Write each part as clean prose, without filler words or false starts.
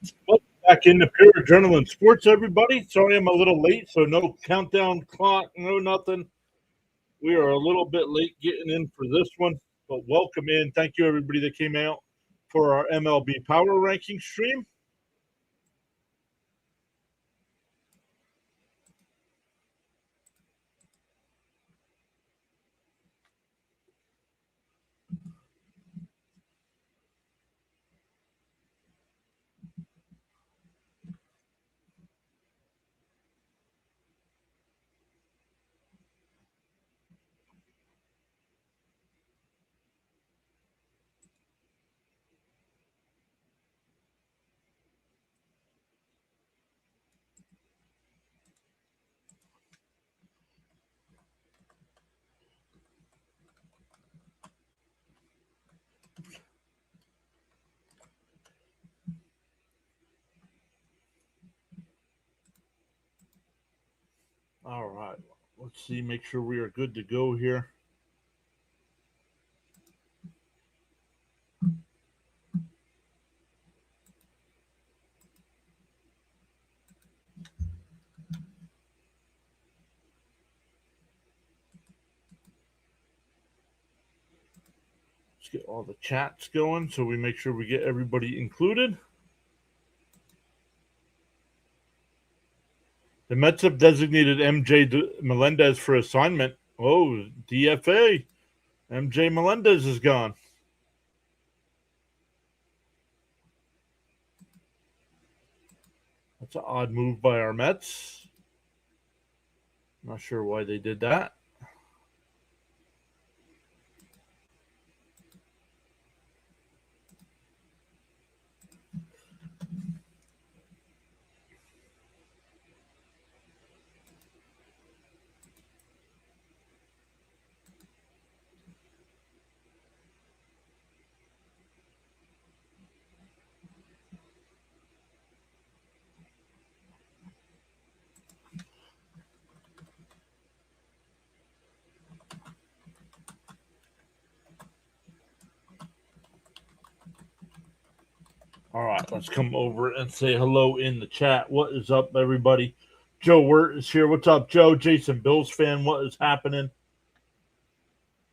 Welcome back into Pure Adrenaline Sports, everybody. Sorry I'm a little late, so no countdown clock, no nothing. We are a little bit late getting in for this one, but welcome in. Thank you, everybody that came out for our MLB Power Ranking stream. All right, let's see, make sure we are good to go here. Let's get all the chats going so we make sure we get everybody included. The Mets have designated MJ Melendez for assignment. Oh, DFA. MJ Melendez is gone. That's an odd move by our Mets. Not sure why they did that. All right, let's come over and say hello in the chat. What is up, everybody? Joe Wirt is here. What's up, Joe? Jason Bills fan. What is happening?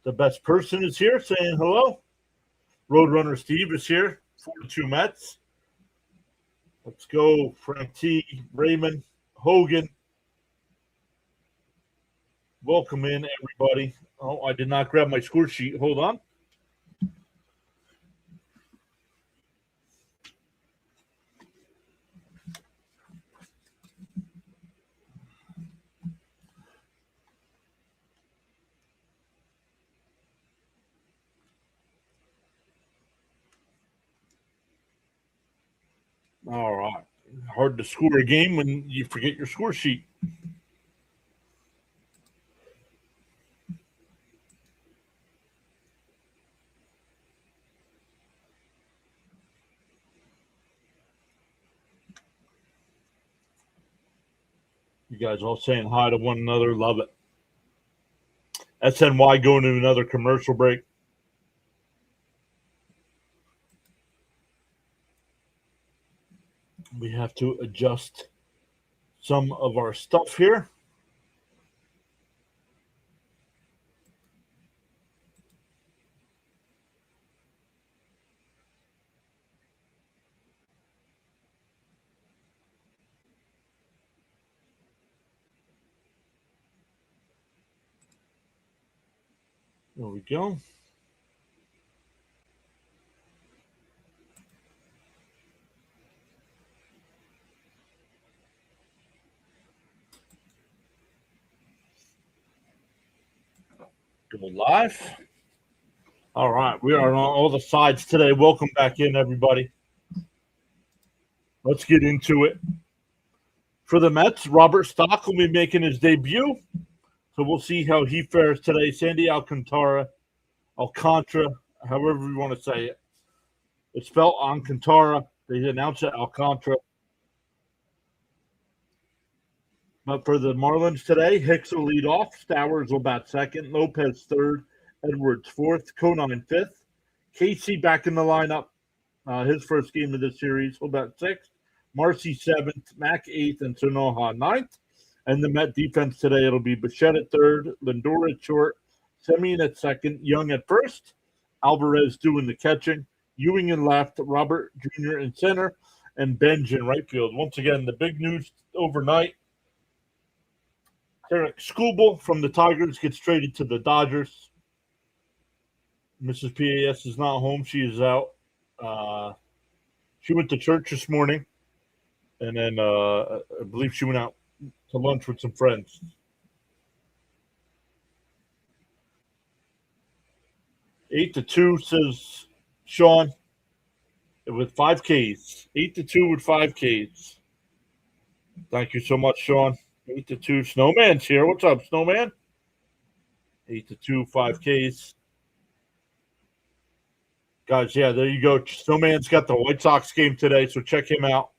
The best person is here saying hello. Roadrunner Steve is here. 42 Mets. Let's go. Frank T, Raymond, Hogan. Welcome in, everybody. Oh, I did not grab my score sheet. Hold on. All right. Hard to score a game when you forget your score sheet. You guys all saying hi to one another. Love it. SNY going to another commercial break. We have to adjust some of our stuff here. There we go. Go live. All right, we are on all the sides today. Welcome back in, everybody. Let's get into it. For the Mets, Robert Stock will be making his debut. So we'll see how he fares today. Sandy Alcantara, however you want to say it. It's spelled Alcantara. They announced it Alcantara. But for the Marlins today, Hicks will lead off. Stowers will bat second. Lopez third. Edwards fourth. Conine fifth. Casey back in the lineup. His first game of this series. He'll bat sixth. Marcy 7th, Mack 8th, and Sonoha 9th. And the Met defense today, it'll be Bichette at 3rd, Lindor at short, Semien at 2nd, Young at 1st, Alvarez doing the catching, Ewing in left, Robert Jr. in center, and Benj in right field. Once again, the big news overnight, Eric Skubal from the Tigers gets traded to the Dodgers. Mrs. PAS is not home. She is out. She went to church this morning, and then I believe she went out to lunch with some friends. 8-2, says Sean, with 5 Ks. 8-2 with 5 Ks. Thank you so much, Sean. 8-2. Snowman's here. What's up, Snowman? 8-2, 5 Ks. Guys, yeah, there you go. Snowman's got the White Sox game today, so check him out.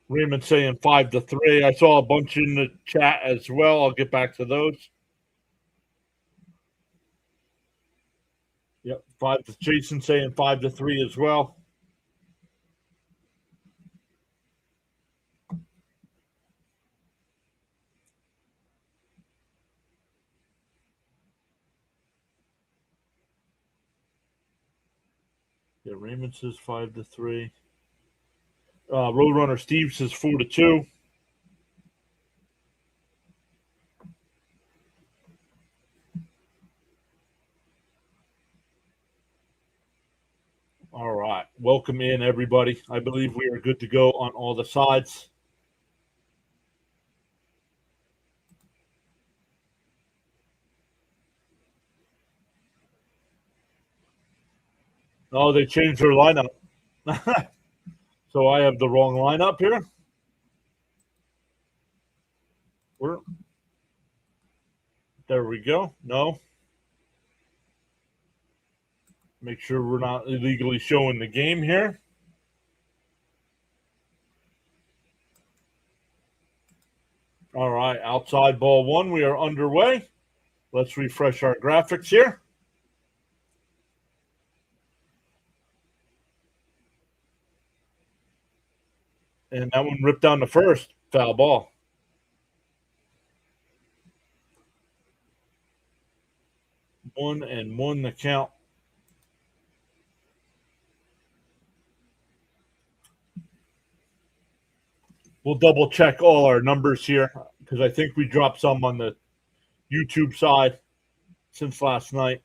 Raymond saying 5-3. I saw a bunch in the chat as well. I'll get back to those. Yep, Jason saying 5-3 as well. Yeah, Raymond says 5-3. Roadrunner Steve says 4-2. All right. Welcome in, everybody. I believe we are good to go on all the sides. Oh, they changed their lineup. So I have the wrong lineup here. There we go. No. Make sure we're not illegally showing the game here. All right, outside ball 1, we are underway. Let's refresh our graphics here. And that one ripped down the first. Foul ball. 1-1 the count. We'll double check all our numbers here because I think we dropped some on the YouTube side since last night.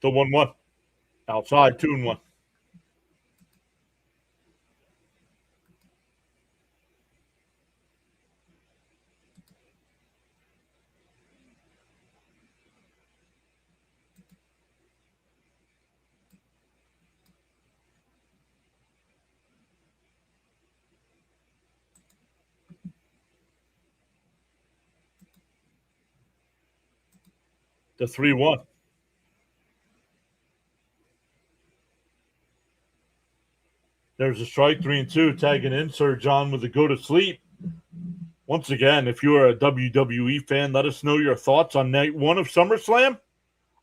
The 1-1. Outside, 2-1. The 3-1. There's a strike, 3-2, tagging in Sir John with a go to sleep. Once again, if you are a WWE fan, let us know your thoughts on night 1 of SummerSlam.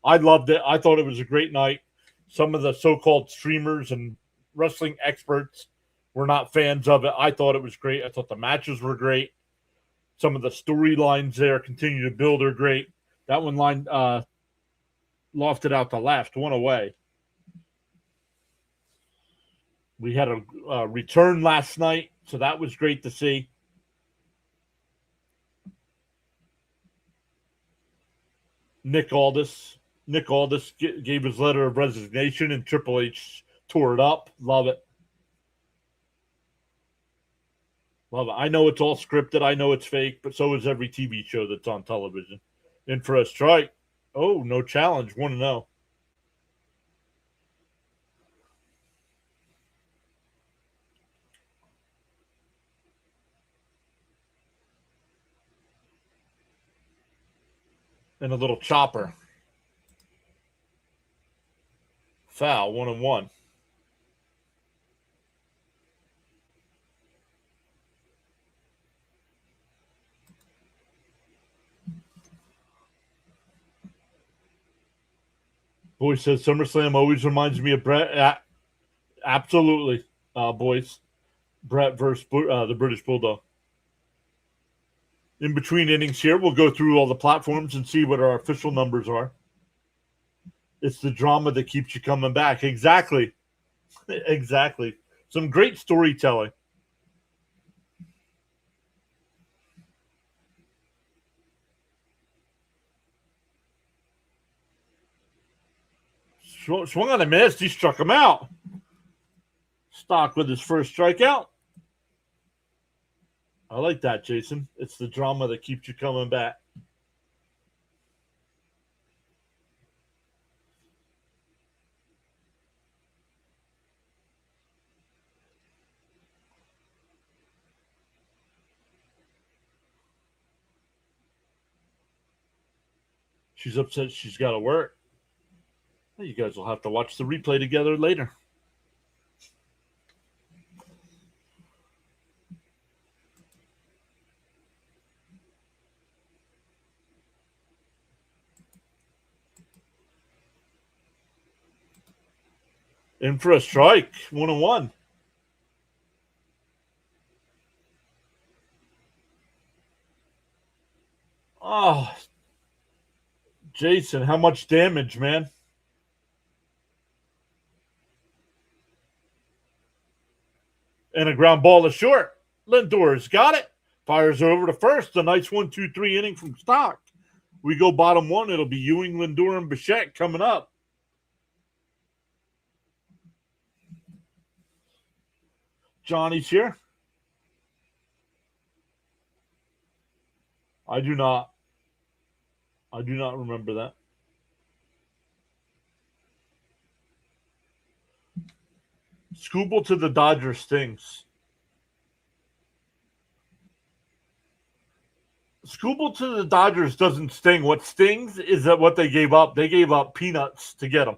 I loved it. I thought it was a great night. Some of the so-called streamers and wrestling experts were not fans of it. I thought it was great. I thought the matches were great. Some of the storylines there continue to build are great. That one line lofted out to left, one away. We had a return last night, so that was great to see. Nick Aldis gave his letter of resignation, and Triple H tore it up. Love it. Love it. I know it's all scripted. I know it's fake, but so is every TV show that's on television. In for a strike. Oh, no challenge. 1-0. And a little chopper. Foul, 1-1. Boy says SummerSlam always reminds me of Brett. Absolutely, boys. Brett versus the British Bulldog. In between innings here, we'll go through all the platforms and see what our official numbers are. It's the drama that keeps you coming back. Exactly. Exactly. Some great storytelling. Swung on a miss. He struck him out. Stock with his first strikeout. I like that, Jason. It's the drama that keeps you coming back. She's upset she's got to work. You guys will have to watch the replay together later. In for a strike. 1-1. Oh, Jason, how much damage, man? And a ground ball is short. Lindor's got it. Fires over to first. A nice 1-2-3 inning from Stock. We go bottom one. It'll be Ewing, Lindor, and Bichette coming up. Johnny's here. I do not remember that. Scooble to the Dodgers stings. Scooble to the Dodgers doesn't sting. What stings is that what they gave up. They gave up peanuts to get him.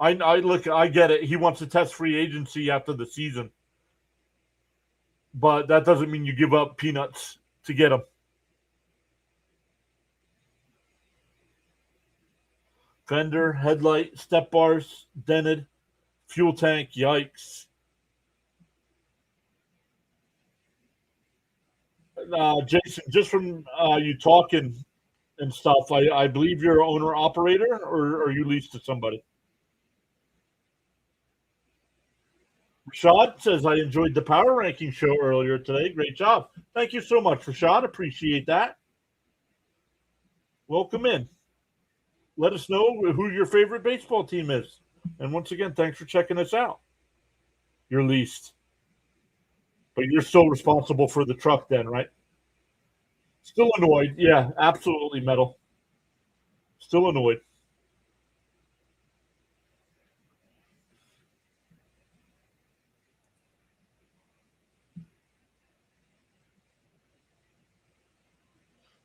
I get it. He wants to test free agency after the season. But that doesn't mean you give up peanuts to get him. Fender, headlight, step bars, dented, fuel tank, yikes. Jason, just from you talking and stuff, I believe you're an owner operator, or are you leased to somebody? Rashad says, I enjoyed the power ranking show earlier today. Great job. Thank you so much, Rashad. Appreciate that. Welcome in. Let us know who your favorite baseball team is. And once again, thanks for checking us out. You're leased. But you're still responsible for the truck then, right? Still annoyed. Yeah, absolutely metal. Still annoyed.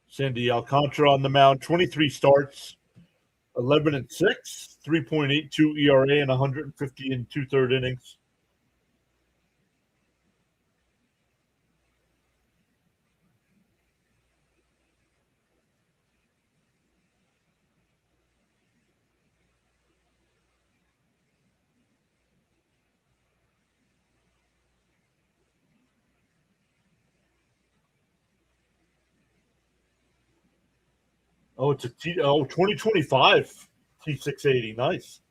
Sandy Alcantara on the mound, 23 starts, 11-6, 3.82 ERA, and 150 in 2/3 innings. Oh, it's a 2025 T680. Nice.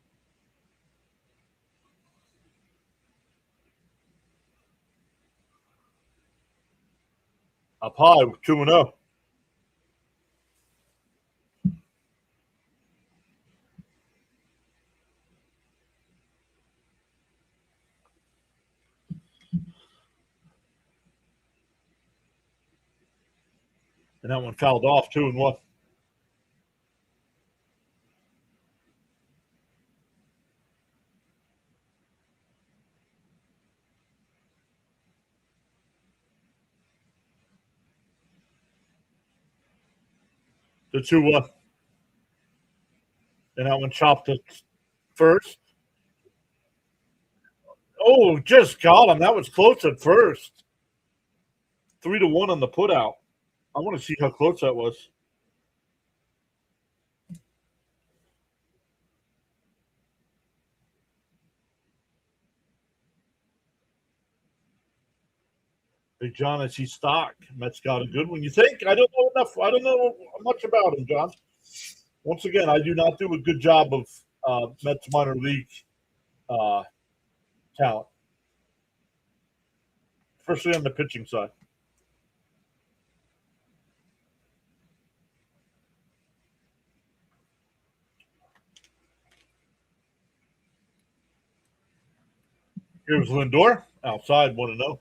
Up high, 2-0. And that one fouled off 2-1. The 2-1. And that one chopped it first. Oh, just got him. That was close at first. 3-1 on the putout. I want to see how close that was. Big John, I see stock. Mets got a good one. You think? I don't know enough. I don't know much about him, John. Once again, I do not do a good job of Mets minor league uh, talent, especially on the pitching side. Here's Lindor outside, 1-0.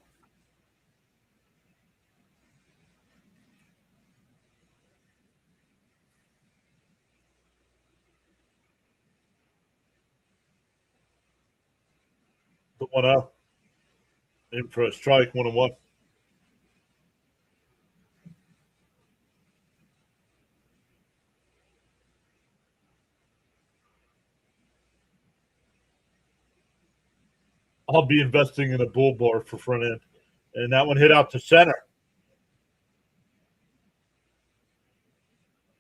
The 1-0. In for a strike, 1-1. I'll be investing in a bull bar for front end. And that one hit out to center.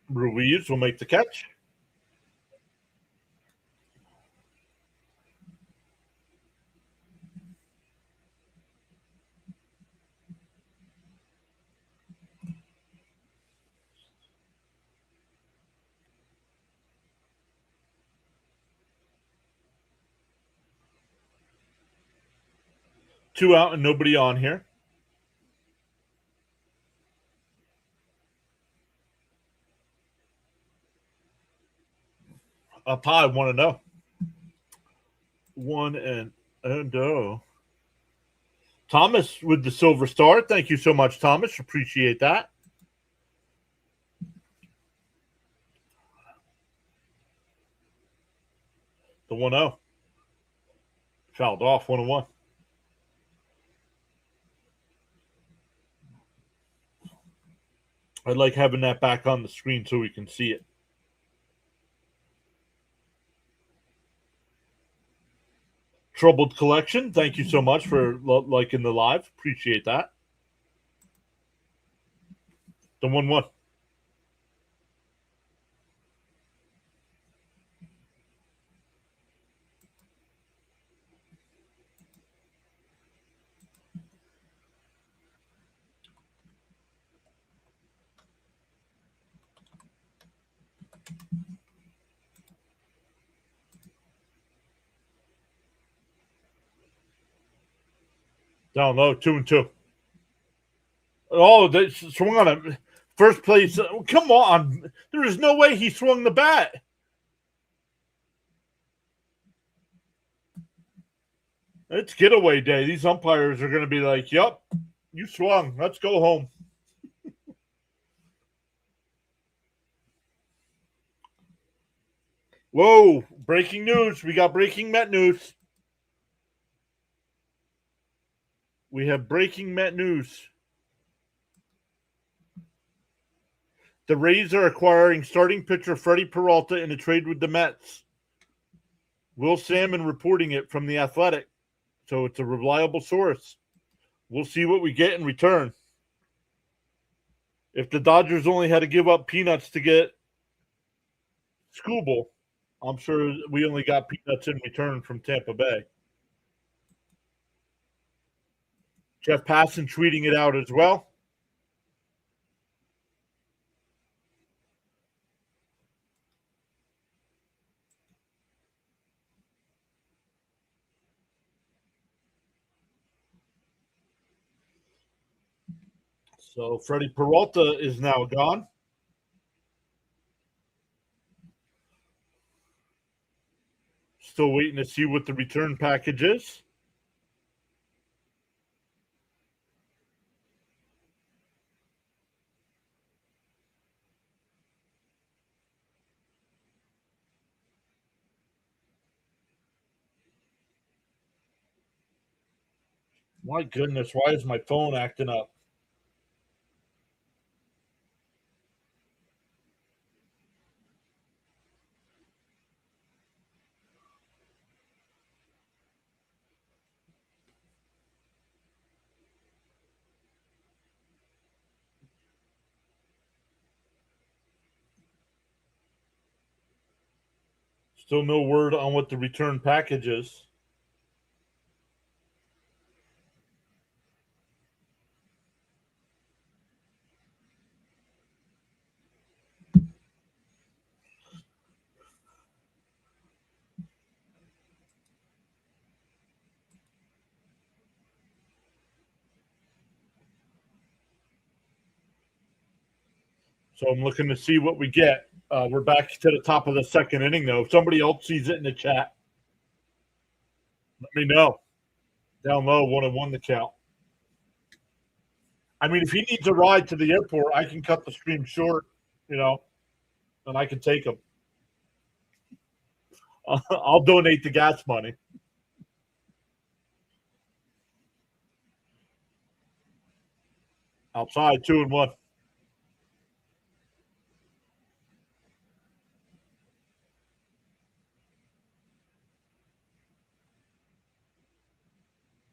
Ruiz will make the catch. Two out and nobody on here. Up high, 1-0. 1-0. Thomas with the silver star. Thank you so much, Thomas. Appreciate that. The 1-0. Fouled off, 1-1. I like having that back on the screen so we can see it. Troubled Collection, thank you so much for liking the live. Appreciate that. The 1-1. Down low, 2-2. Oh, they swung on it. First place. Come on. There is no way he swung the bat. It's getaway day. These umpires are going to be like, yep, you swung. Let's go home. Whoa, breaking news. We got breaking Met news. We have breaking Met news. The Rays are acquiring starting pitcher Freddie Peralta in a trade with the Mets. Will Salmon reporting it from The Athletic. So it's a reliable source. We'll see what we get in return. If the Dodgers only had to give up peanuts to get Skubal, I'm sure we only got peanuts in return from Tampa Bay. Jeff Passan tweeting it out as well. So Freddie Peralta is now gone. Still waiting to see what the return package is. My goodness, why is my phone acting up? Still no word on what the return package is. So I'm looking to see what we get. We're back to the top of the second inning, though. If somebody else sees it in the chat, let me know. Down low, 1-1 the count. I mean, if he needs a ride to the airport, I can cut the stream short, and I can take him. I'll donate the gas money. Outside, 2-1.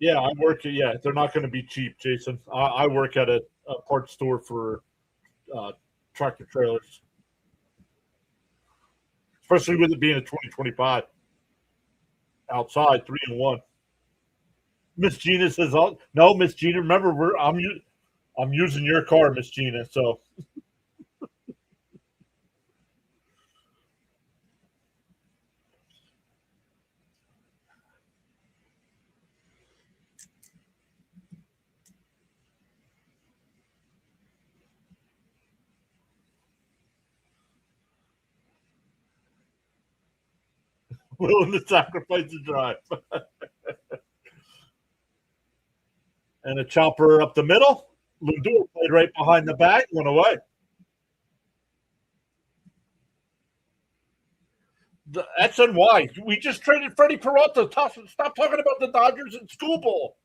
Yeah, I work. Yeah, they're not going to be cheap, Jason. I work at a parts store for tractor trailers, especially with it being a 2025. Outside, 3-1. Miss Gina says, "Oh no, Miss Gina. Remember, I'm using your car, Miss Gina. So willing to sacrifice the drive." And a chopper up the middle. Lindor played right behind the bag, went away. The SNY. We just traded Freddie Peralta. Stop talking about the Dodgers and school ball.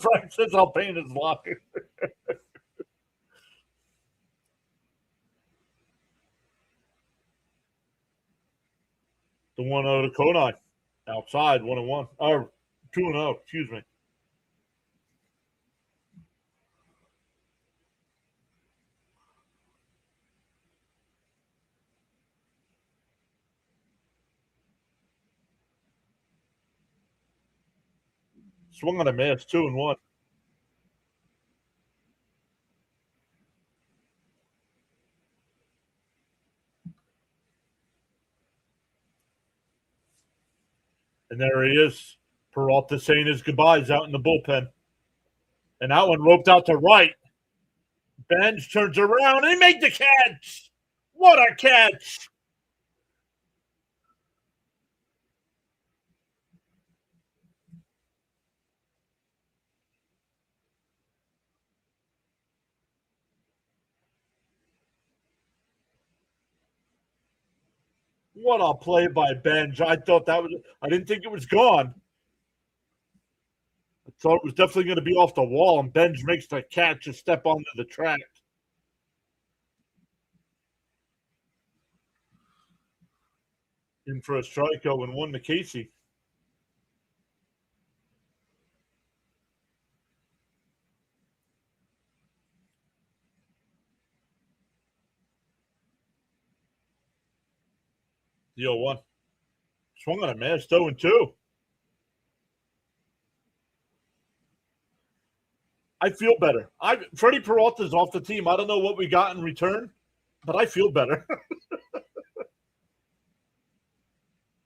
Frank says I'll paint his locker. The 1-0 to Konai. Outside, 1-1. Or 2-0, excuse me. Swung on a miss, 2-1. And there he is. Peralta saying his goodbyes out in the bullpen. And that one roped out to right. Benj turns around and he made the catch. What a catch. What a play by Benj. I didn't think it was gone. I thought it was definitely going to be off the wall, and Benj makes the catch and step onto the track. In for a strikeout and 1 to Casey. The 0-1. Swung on a miss, 0-2. I feel better. Freddie Peralta's off the team. I don't know what we got in return, but I feel better.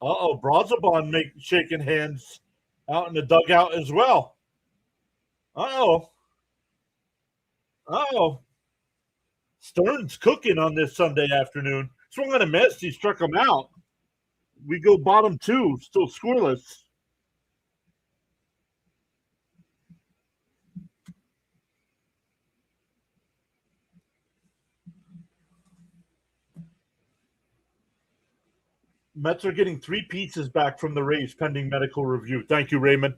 Brazabon shaking hands out in the dugout as well. Uh-oh. Stern's cooking on this Sunday afternoon. Swung on a miss. He struck him out. We go bottom 2, still scoreless. Mets are getting 3 pieces back from the Rays pending medical review. Thank you, Raymond.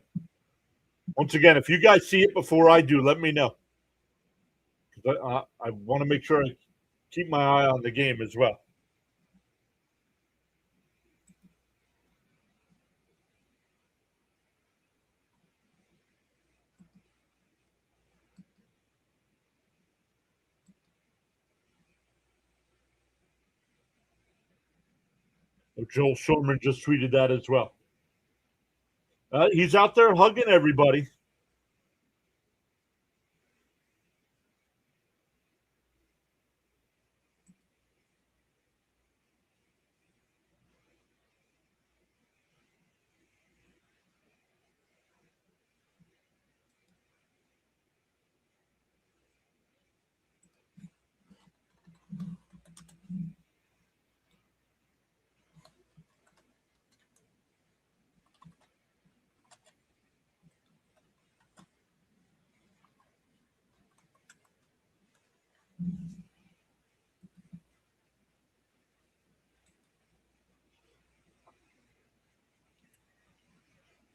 Once again, if you guys see it before I do, let me know. I want to make sure I keep my eye on the game as well. Joel Shorman just tweeted that as well. He's out there hugging everybody.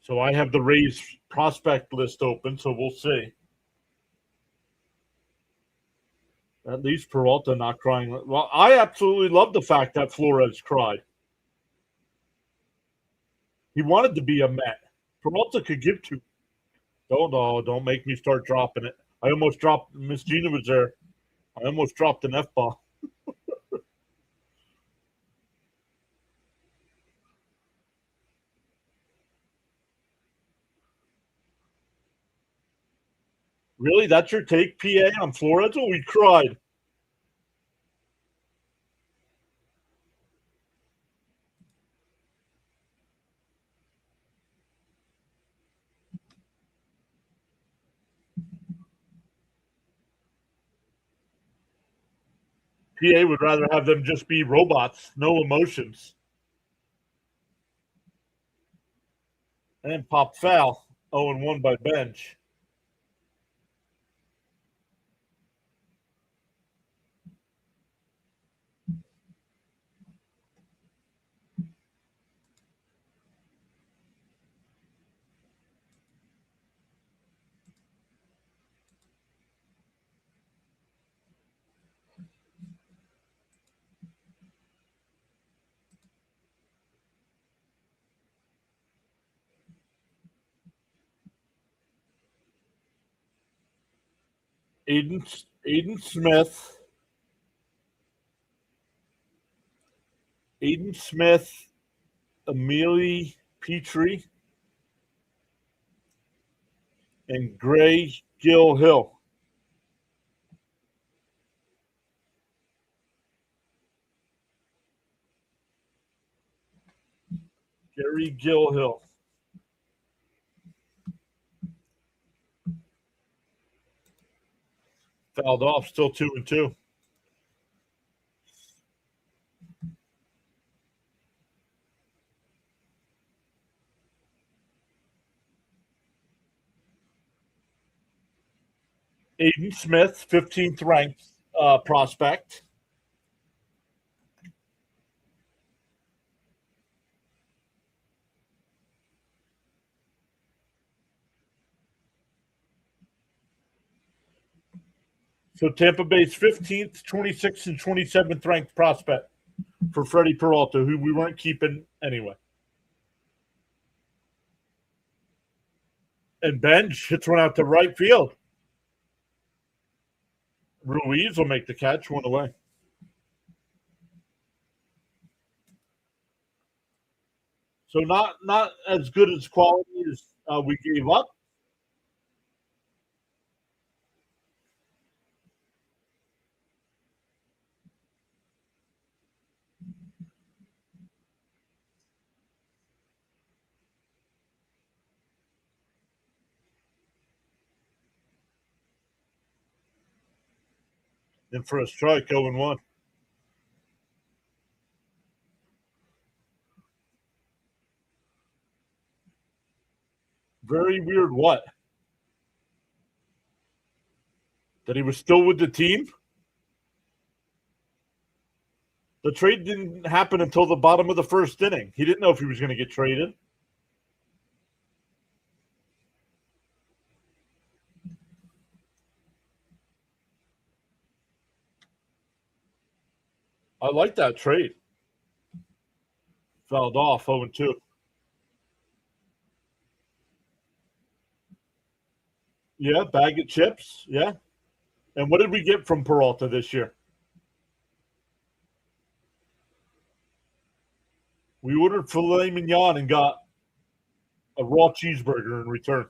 So I have the Rays prospect list open, so we'll see. At least Peralta not crying. Well, I absolutely love the fact that Flores cried. He wanted to be a Met. Peralta could give two. Don't make me start dropping it. I almost dropped. Miss Gina was there. I almost dropped an F-ball. Really? That's your take, PA, on Flores? Oh, we cried. PA would rather have them just be robots, no emotions. And pop foul. 0-1 by bench. Aiden Smith. Aiden Smith, Amelie Petrie, and Gray Gill Hill. Gary Gill Hill. Fouled off, still 2-2. Aiden Smith, 15th ranked prospect. So Tampa Bay's 15th, 26th, and 27th ranked prospect for Freddie Peralta, who we weren't keeping anyway. And Benj hits one out to right field. Ruiz will make the catch, one away. So not as good as quality as we gave up. And for a strike, 0-1. Very weird what? That he was still with the team? The trade didn't happen until the bottom of the first inning. He didn't know if he was going to get traded. I like that trade. Fouled off 0-2. Yeah, bag of chips. Yeah. And what did we get from Peralta this year? We ordered filet mignon and got a raw cheeseburger in return.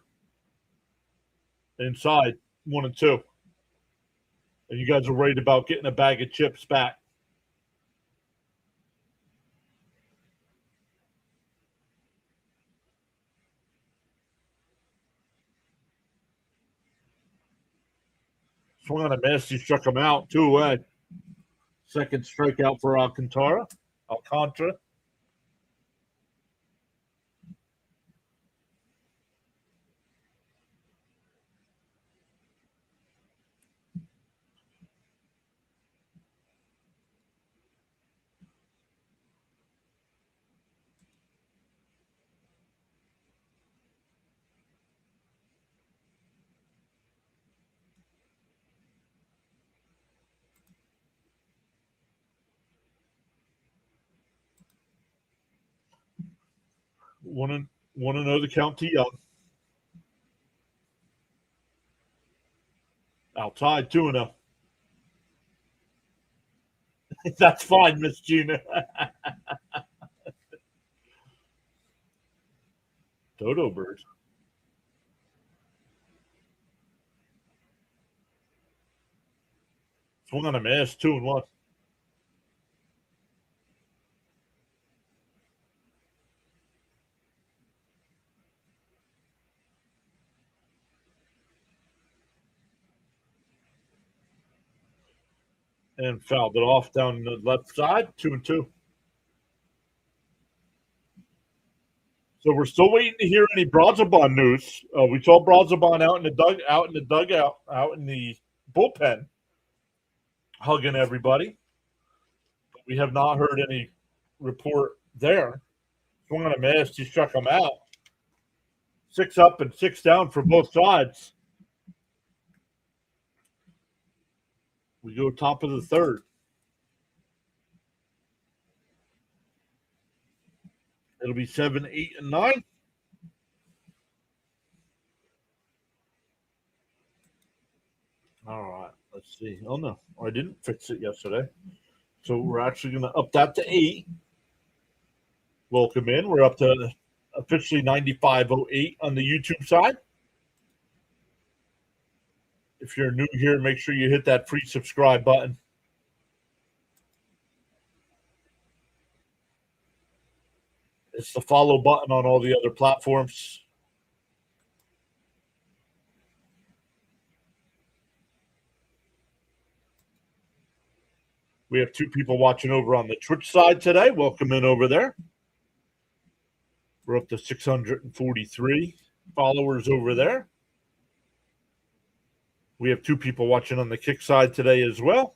Inside 1-2. And you guys are worried about getting a bag of chips back. Swung on a miss. He struck him out 2 away. Second strikeout for Alcantara. 1-0 the count to Young. Outside 2-0. That's fine, Miss Gina. Dodo bird. Swung on a miss 2-1. And fouled it off down the left side 2-2. So we're still waiting to hear any Brazabon news. We saw Brazabon out in the dugout, out in the bullpen, hugging everybody. But we have not heard any report there. Swung on a miss. He struck him out. 6 up and 6 down for both sides. We go top of the third. It'll be 7, 8, and 9. All right. Let's see. Oh, no. I didn't fix it yesterday. So we're actually going to up that to 8. Welcome in. We're up to officially 9508 on the YouTube side. If you're new here, make sure you hit that free subscribe button. It's the follow button on all the other platforms. We have 2 people watching over on the Twitch side today. Welcome in over there. We're up to 643 followers over there. We have 2 people watching on the Kick side today as well.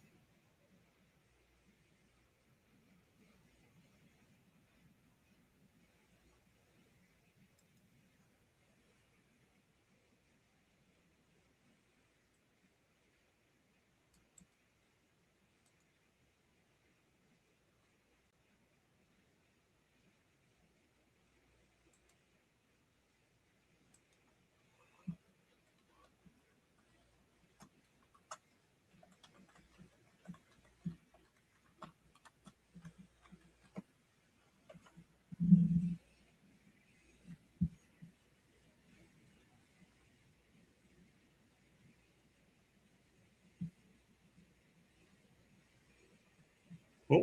Oh.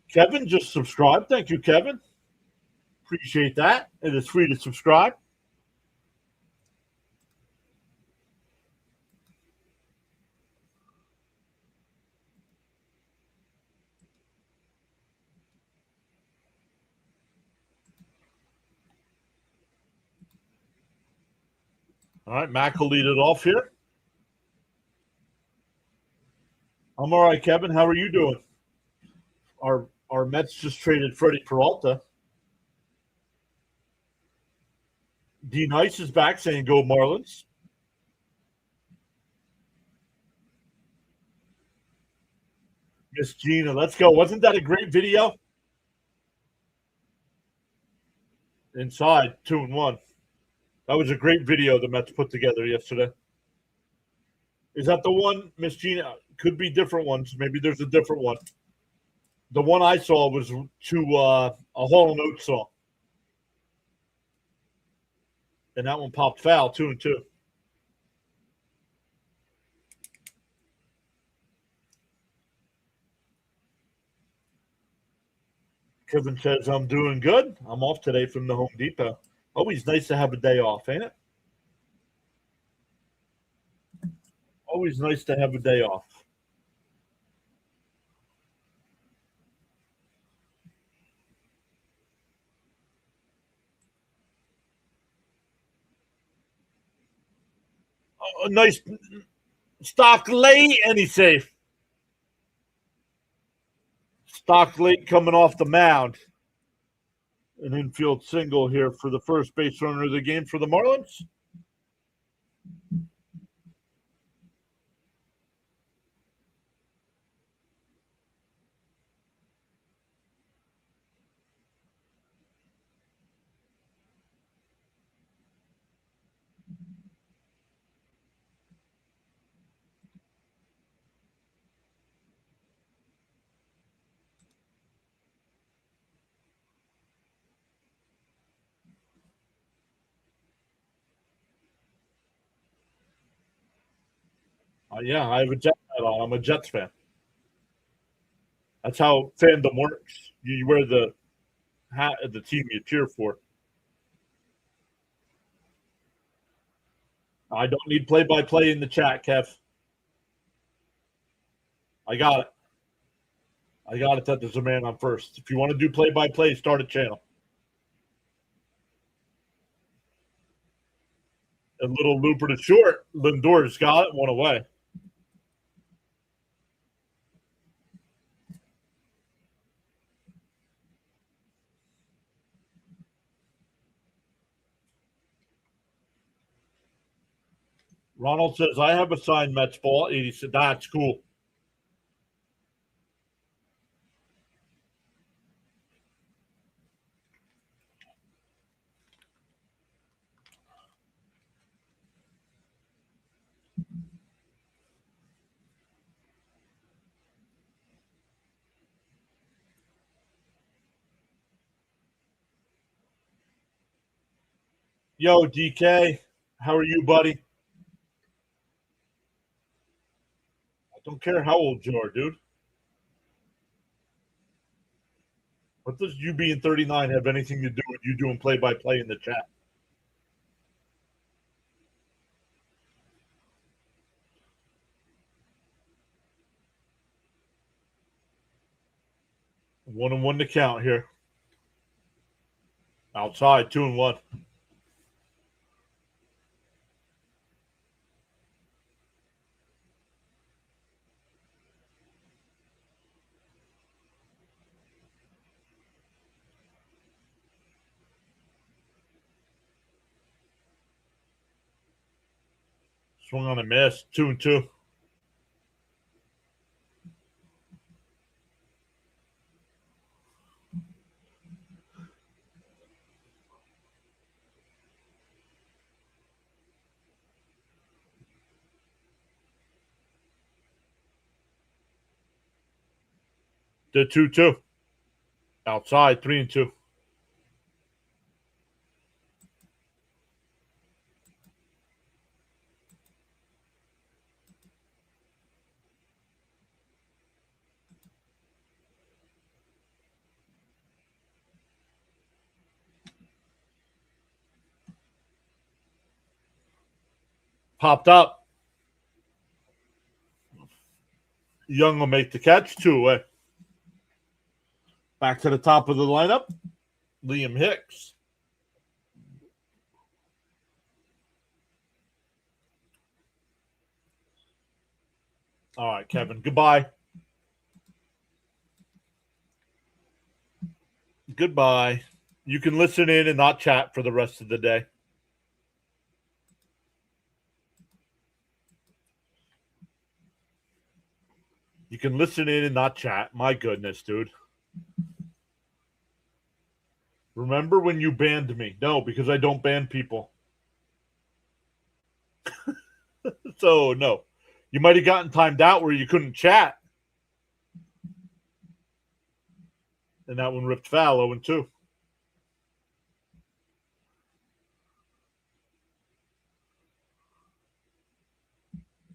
Kevin just subscribed. Thank you, Kevin. Appreciate that. It is free to subscribe. All right, Mac will lead it off here. I'm all right, Kevin. How are you doing? Our Mets just traded Freddie Peralta. D Nice is back saying go Marlins. Miss Gina, let's go. Wasn't that a great video? Inside 2-1. That was a great video the Mets put together yesterday. Is that the one, Miss Gina? Could be different ones. Maybe there's a different one. The one I saw was to a Hall and Oates song, and that one popped foul 2-2. Kevin says I'm doing good. I'm off today from the Home Depot. Always nice to have a day off, ain't it? Always nice to have a day off. A nice stock late, and he's safe. Stock late coming off the mound. An infield single here for the first base runner of the game for the Marlins. Yeah, I have a Jet hat on. I'm a Jets fan. That's how fandom works. You wear the hat of the team you cheer for. I don't need play-by-play in the chat, Kev. I got it. I got it that there's a man on first. If you want to do play-by-play, start a channel. A little looper to short. Lindor's got it, one away. Ronald says, I have a signed Mets ball. 80 said, that's cool. Yo, DK, how are you, buddy? I don't care how old you are, dude. What does you being 39 have anything to do with you doing play-by-play in the chat? One and one to count here. Outside, 2-1. Swung on a miss, 2-2. The 2-2. Outside, 3-2. Popped up. Young will make the catch, 2 away. Back to the top of the lineup, Liam Hicks. All right, Kevin, goodbye. Goodbye. You can listen in and not chat for the rest of the day. You can listen in and not chat. My goodness, dude. Remember when you banned me? No, because I don't ban people. So, no. You might have gotten timed out where you couldn't chat. And that one ripped foul 0-2.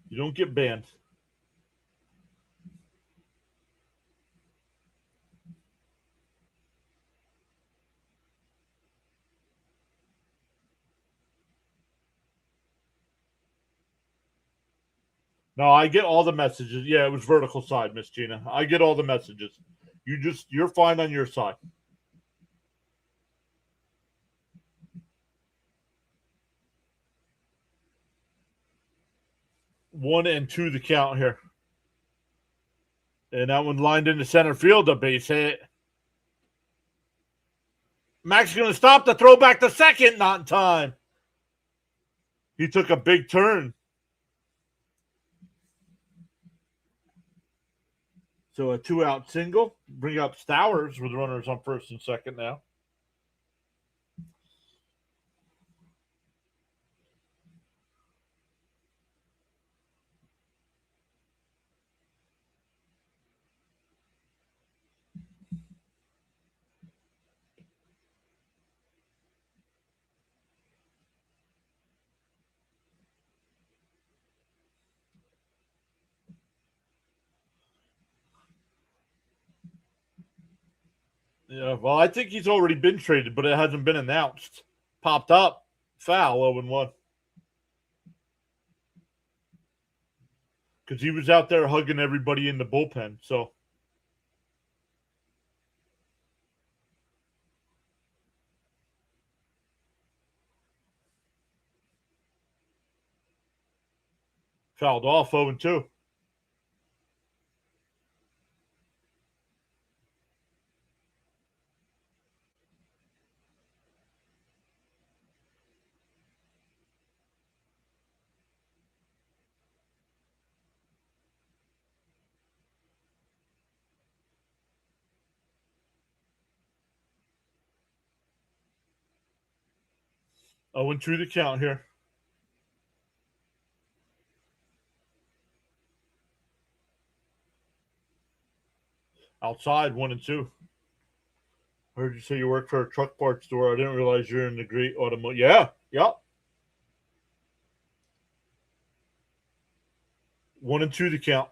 You don't get banned. No, I get all the messages. Yeah, it was vertical side, Miss Gina. I get all the messages. You're fine on your side. 1-2 the count here. And that one lined into center field, a base hit. Max is going to stop the throw back to second, not in time. He took a big turn. So a 2-out single. Bring up Stowers with runners on first and second now. Yeah, well, I think he's already been traded, but it hasn't been announced. Popped up. Foul 0-1. Because he was out there hugging everybody in the bullpen. So fouled off 0-2. Oh, and 2 the count here. Outside 1-2. Heard you say you work for a truck parts store. I didn't realize you're in the great automotive. Yeah, yep. 1-2 the count.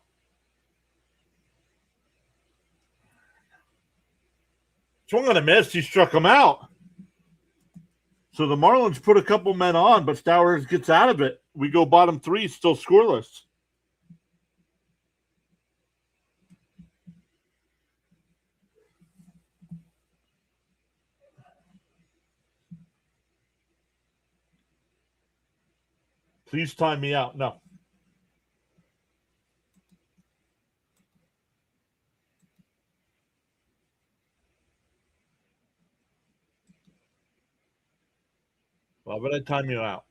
Swung on a miss. He struck him out. So the Marlins put a couple men on, but Stowers gets out of it. We go bottom 3, still scoreless. Please time me out. No. Why would I time you out?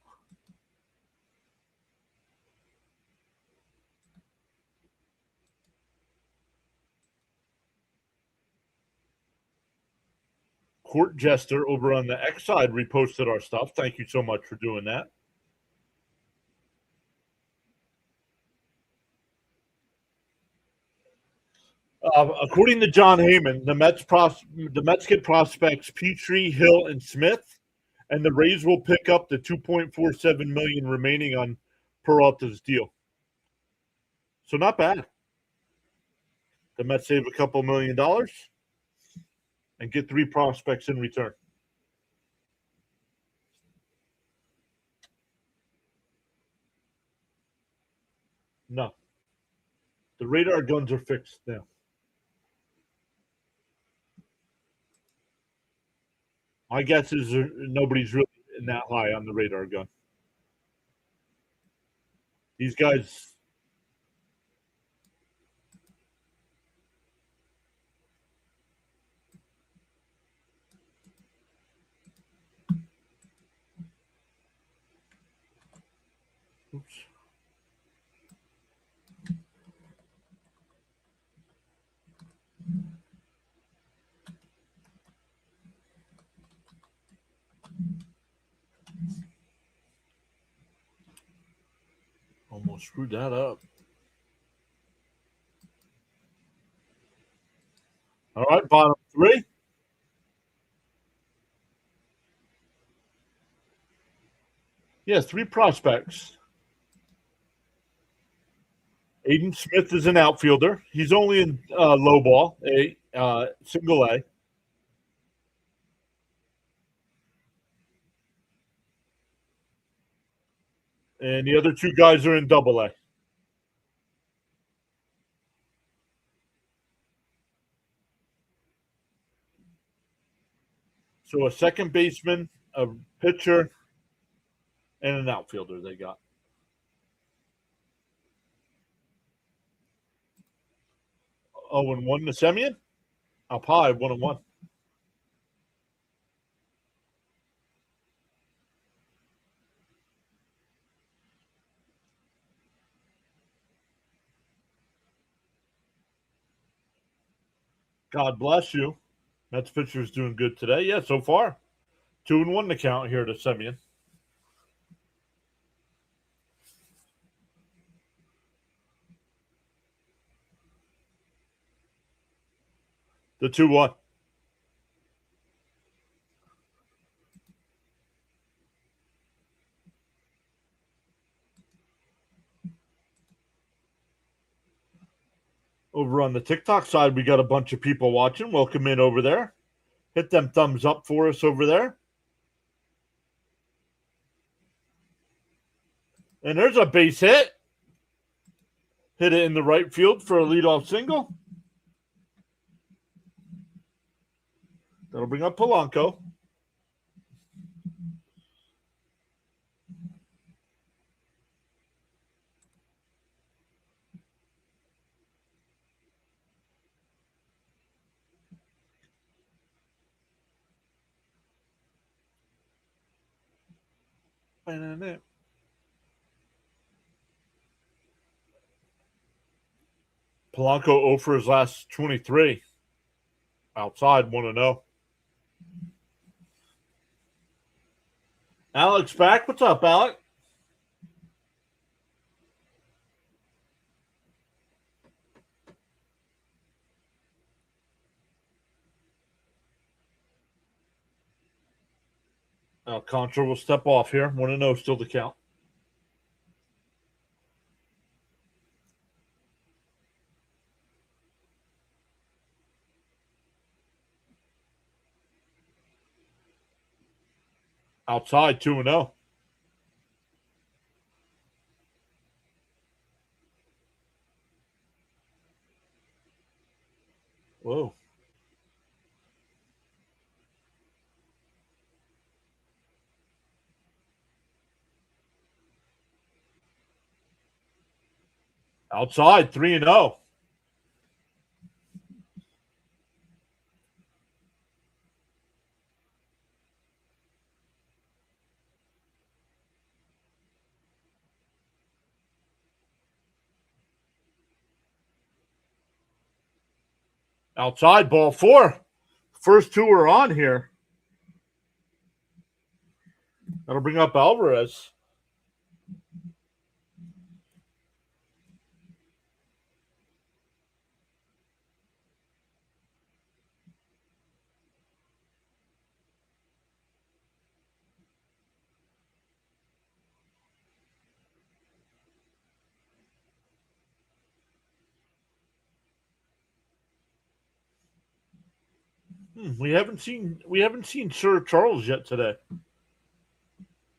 Court Jester over on the X side reposted our stuff. Thank you so much for doing that. According to John Heyman, the Mets get prospects Petrie, Hill, and Smith, and the Rays will pick up the $2.47 million remaining on Peralta's deal. So not bad. The Mets save a couple $1 million and get 3 prospects in return. No. The radar guns are fixed now. My guess is nobody's really that high on the radar gun. These guys. Oops. Almost screwed that up. All right, bottom three. Yeah, three prospects. Aiden Smith is an outfielder. He's only in low ball, single A. And the other two guys are in double A. So a second baseman, a pitcher, and an outfielder they got. 0-1 to Semyon. Up high, 1-1. God bless you. Mets pitcher's doing good today. Yeah, so far. 2-1 to count here to Semyon. The 2-1. Over on the TikTok side, we got a bunch of people watching. Welcome in over there. Hit them thumbs up for us over there. And there's a base hit. Hit it in the right field for a leadoff single. That'll bring up Polanco. Polanco over his last 23. Outside, 1-0. Alex back. What's up, Alex? Contra will step off here. 1-0 still to count. Outside, 2-0. Whoa. Outside, 3-0. Outside, ball 4. First two are on here. That'll bring up Alvarez. We haven't seen Sir Charles yet today.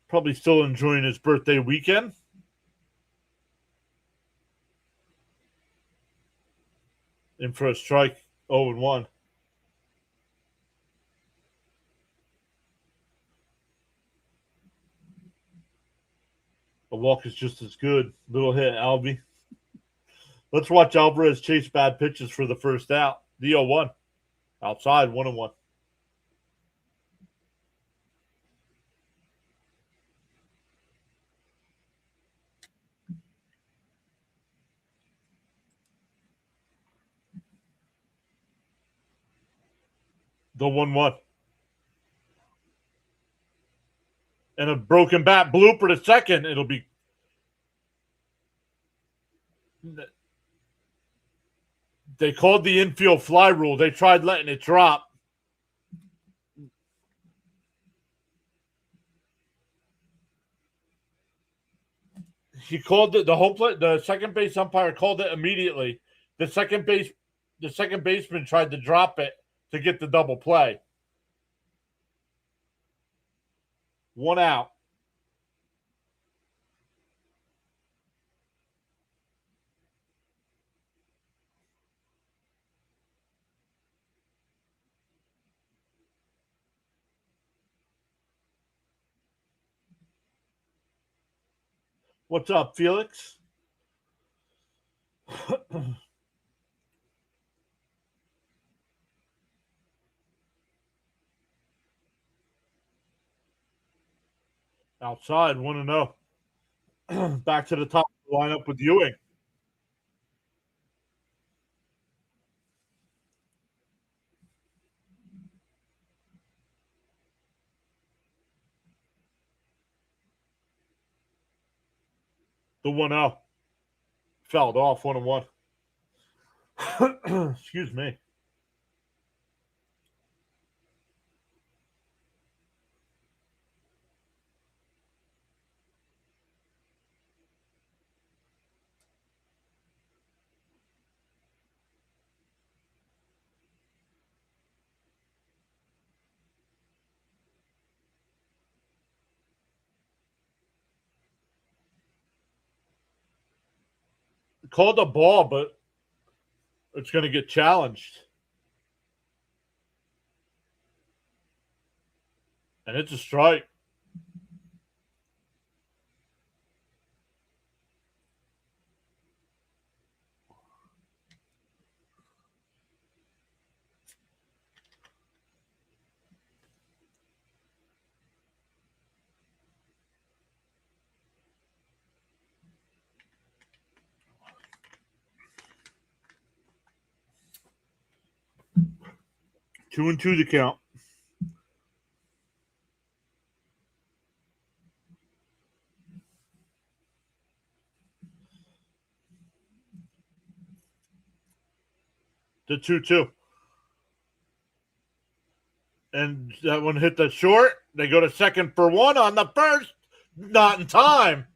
Probably still enjoying his birthday weekend. In for a strike, 0-1. A walk is just as good. Little hit, Albie. Let's watch Alvarez chase bad pitches for the first out. The 0-1. Outside, 1-1. The 1-1. And a broken bat blooper to second. It'll be. They called the infield fly rule. They tried letting it drop. He called it. The second base umpire called it immediately. The second baseman tried to drop it to get the double play. 1 out. What's up, Felix? Outside, 1-0. Back to the top of the lineup with Ewing. The 1-0. Fouled off 1-1. Excuse me. Called a ball, but it's going to get challenged. And it's a strike. Two and two to count. The 2-2. And that one hit the short. They go to second for one on the first. Not in time.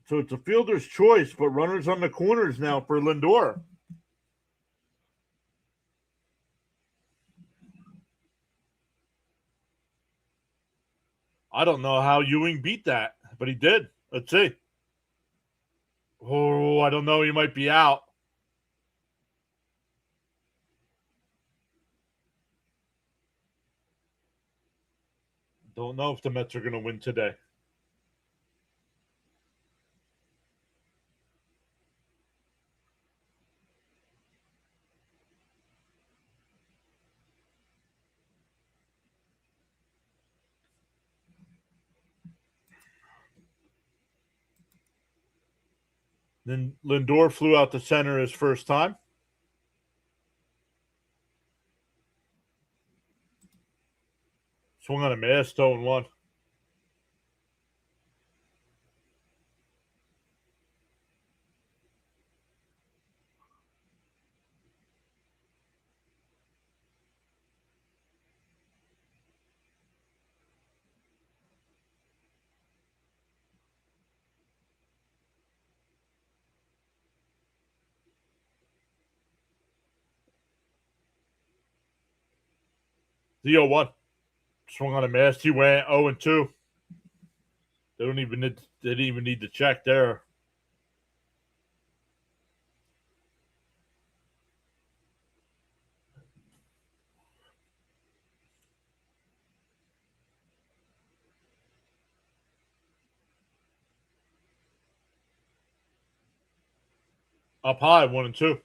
So it's a fielder's choice, but runners on the corners now for Lindor. I don't know how Ewing beat that, but he did. Let's see. Oh, I don't know. He might be out. Don't know if the Mets are going to win today. Then Lindor flew out to center his first time. Swung on a miss, 0-1. The 0-1. Swung on a miss. He went 0-2. They didn't even need to check there. Up high, 1-2.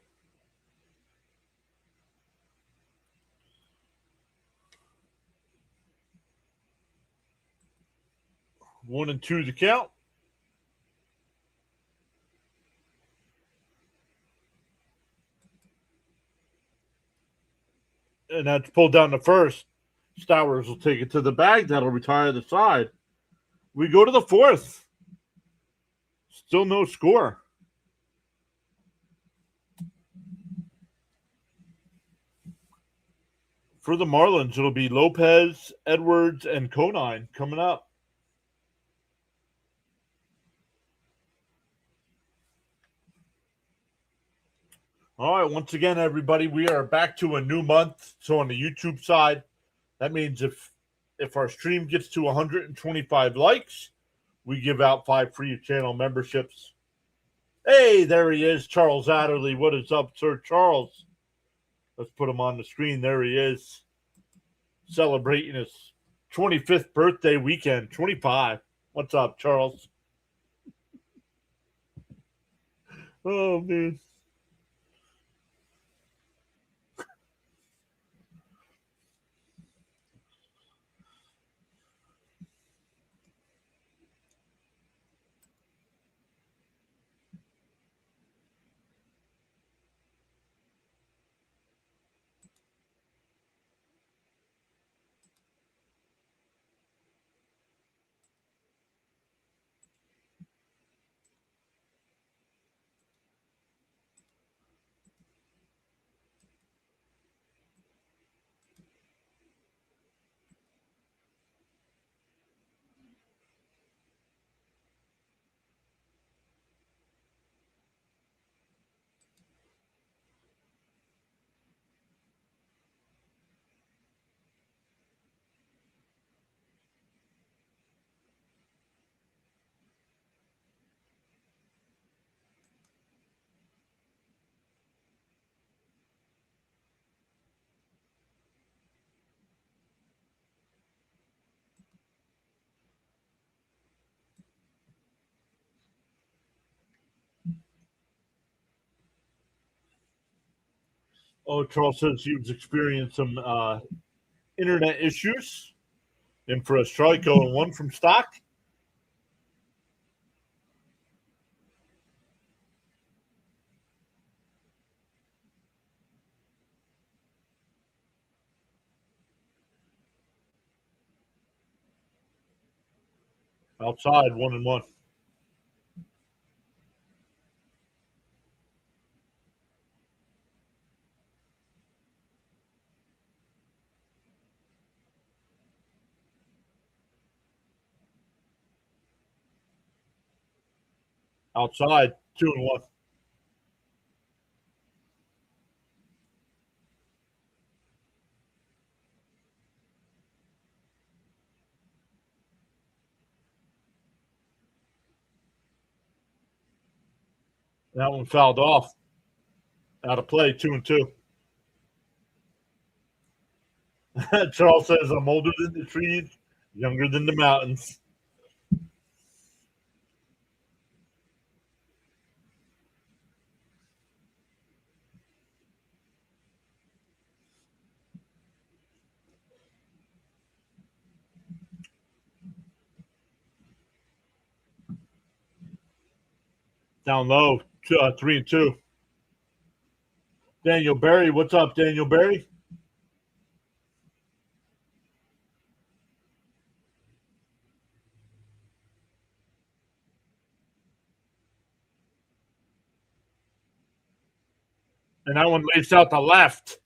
1-2 to count. and that's pulled down to first. Stowers will take it to the bag. That'll retire the side. We go to the fourth. Still no score. For the Marlins, it'll be Lopez, Edwards, and Conine coming up. All right, once again, everybody, we are back to a new month. So on the YouTube side, that means if our stream gets to 125 likes, we give out 5 free channel memberships. Hey, there he is, Charles Adderley. What is up, Sir Charles? Let's put him on the screen. There he is, celebrating his 25th birthday weekend. 25. What's up, Charles? Oh, man. Oh, Charles says you've experienced some internet issues. And for a strikeout and one from Stock. Outside, 1-1. Outside, 2-1. That one fouled off. Out of play, 2-2. Charles says, I'm older than the trees, younger than the mountains. Down low, 3-2. Daniel Berry, what's up, Daniel Berry? And that one laced out the left.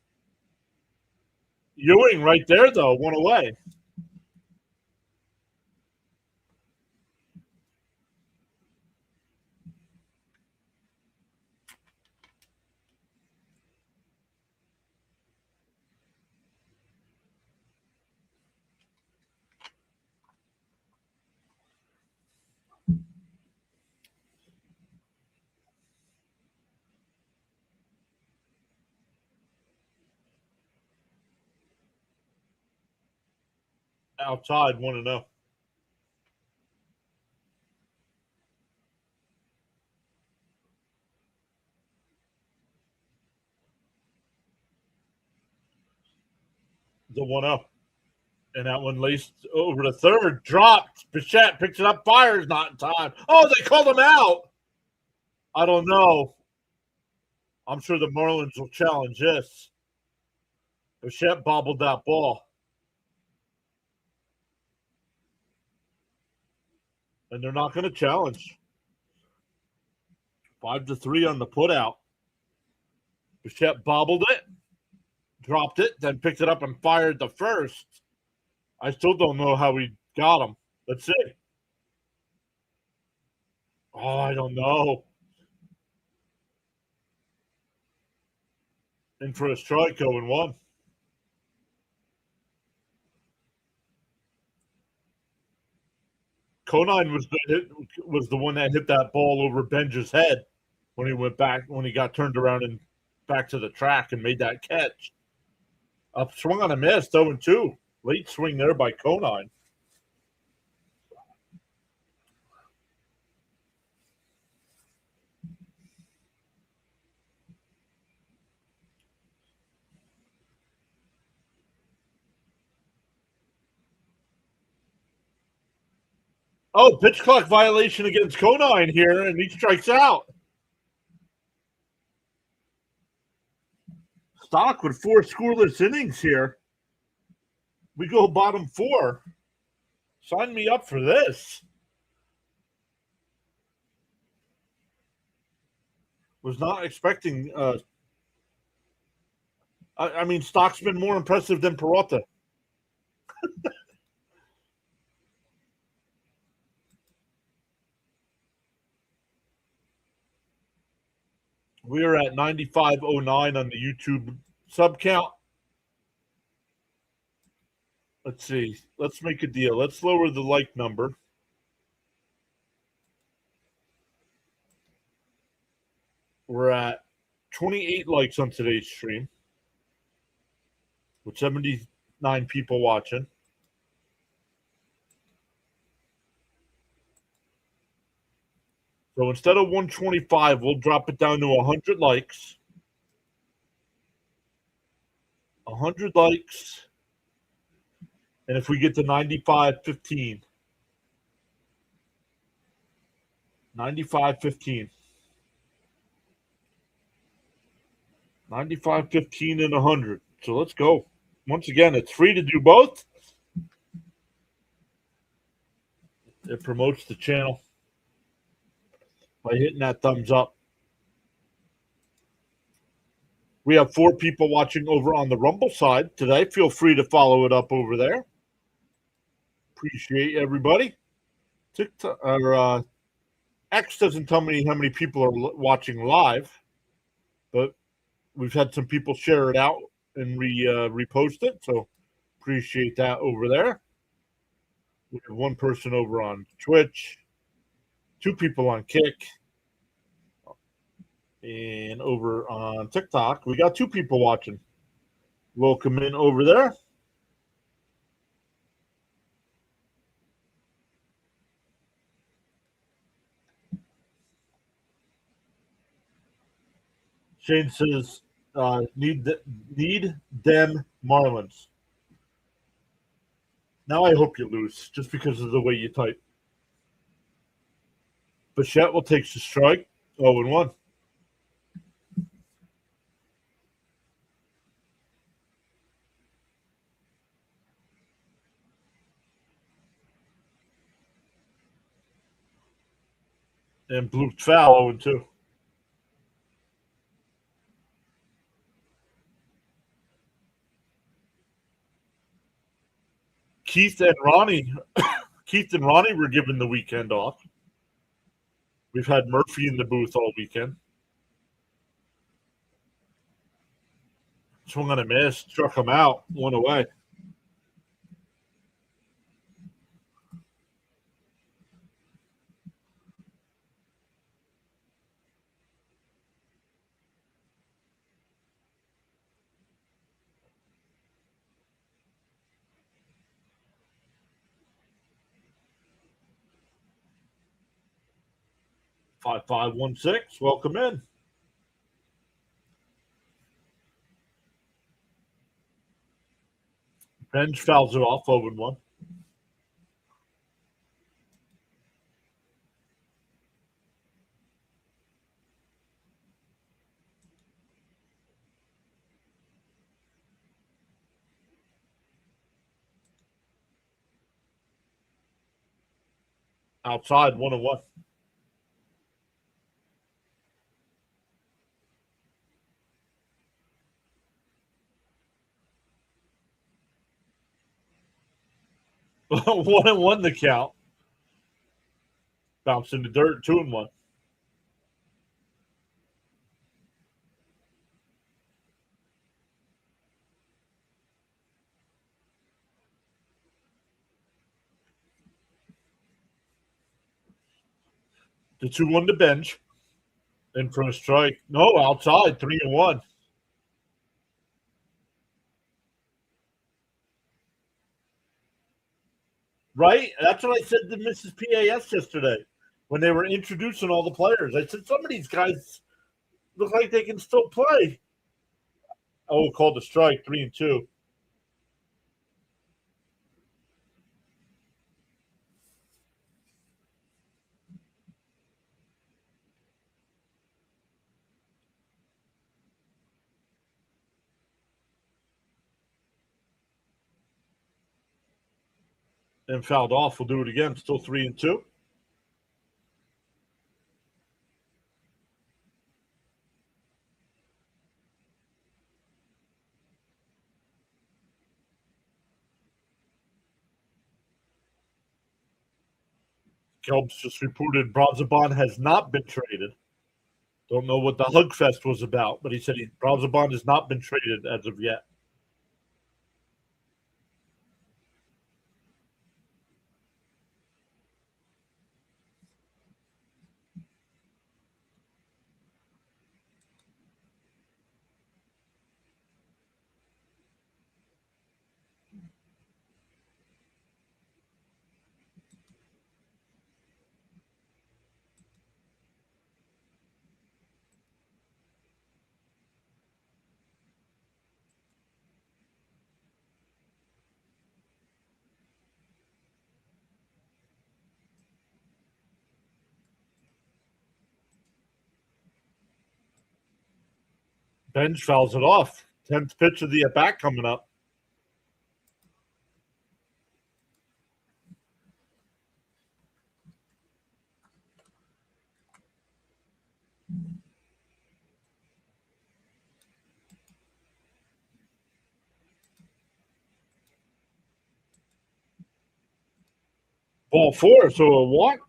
Ewing right there, though, one away. Outside, 1-0. The 1-0. And that one laced over the third, dropped. Bichette picks it up, fires, not in time. Oh, they called him out. I don't know. I'm sure the Marlins will challenge this. Bichette bobbled that ball. And they're not going to challenge. 5-3 on the putout. Bichette bobbled it, dropped it, then picked it up and fired the first. I still don't know how he got him. Let's see. Oh, I don't know. In for a strike, 0-1. Conine was the one that hit that ball over Benja's head when he went back, when he got turned around and back to the track and made that catch. A swing on a miss, 0-2. Late swing there by Conine. Oh, pitch clock violation against Conine here, and he strikes out. Stock with 4 scoreless innings here. We go bottom 4. Sign me up for this. Was not expecting. I mean, Stock's been more impressive than Peralta. We are at 95.09 on the YouTube sub count. Let's see. Let's make a deal. Let's lower the like number. We're at 28 likes on today's stream with 79 people watching. So instead of 125, we'll drop it down to 100 likes. 100 likes. And if we get to 95-15. 95-15. 95-15 and 100. So let's go. Once again, it's free to do both. It promotes the channel by hitting that thumbs up. We have 4 people watching over on the Rumble side today. Feel free to follow it up over there. Appreciate everybody. TikTok or X doesn't tell me how many people are watching live, but we've had some people share it out and repost it, so appreciate that over there. We have 1 person over on Twitch, 2 people on Kick, and over on TikTok, we got 2 people watching. Welcome in over there. Shane says, need them Marlins. Now I hope you lose just because of the way you type. Bichette will take the strike. 0-1. And Blue foul 0-2. Keith and Ronnie were given the weekend off. We've had Murphy in the booth all weekend. Swung on a miss, struck him out, 1 away. Five 5-1-6. Welcome in. Benj fouls it off 0-1. Outside 1-1. One and one the count. Bounced in the dirt, 2-1. The 2-1 to bench. In for a strike. No, outside, 3-1. Right? That's what I said to Mrs. PAS yesterday when they were introducing all the players. I said, some of these guys look like they can still play. Oh, called a strike, 3-2. And fouled off. We'll do it again. Still 3-2. Kelps just reported Bronzabon has not been traded. Don't know what the hug fest was about, but he said Bronzabon has not been traded as of yet. Bench fouls it off. 10th pitch of the at bat coming up. Ball four, so a walk.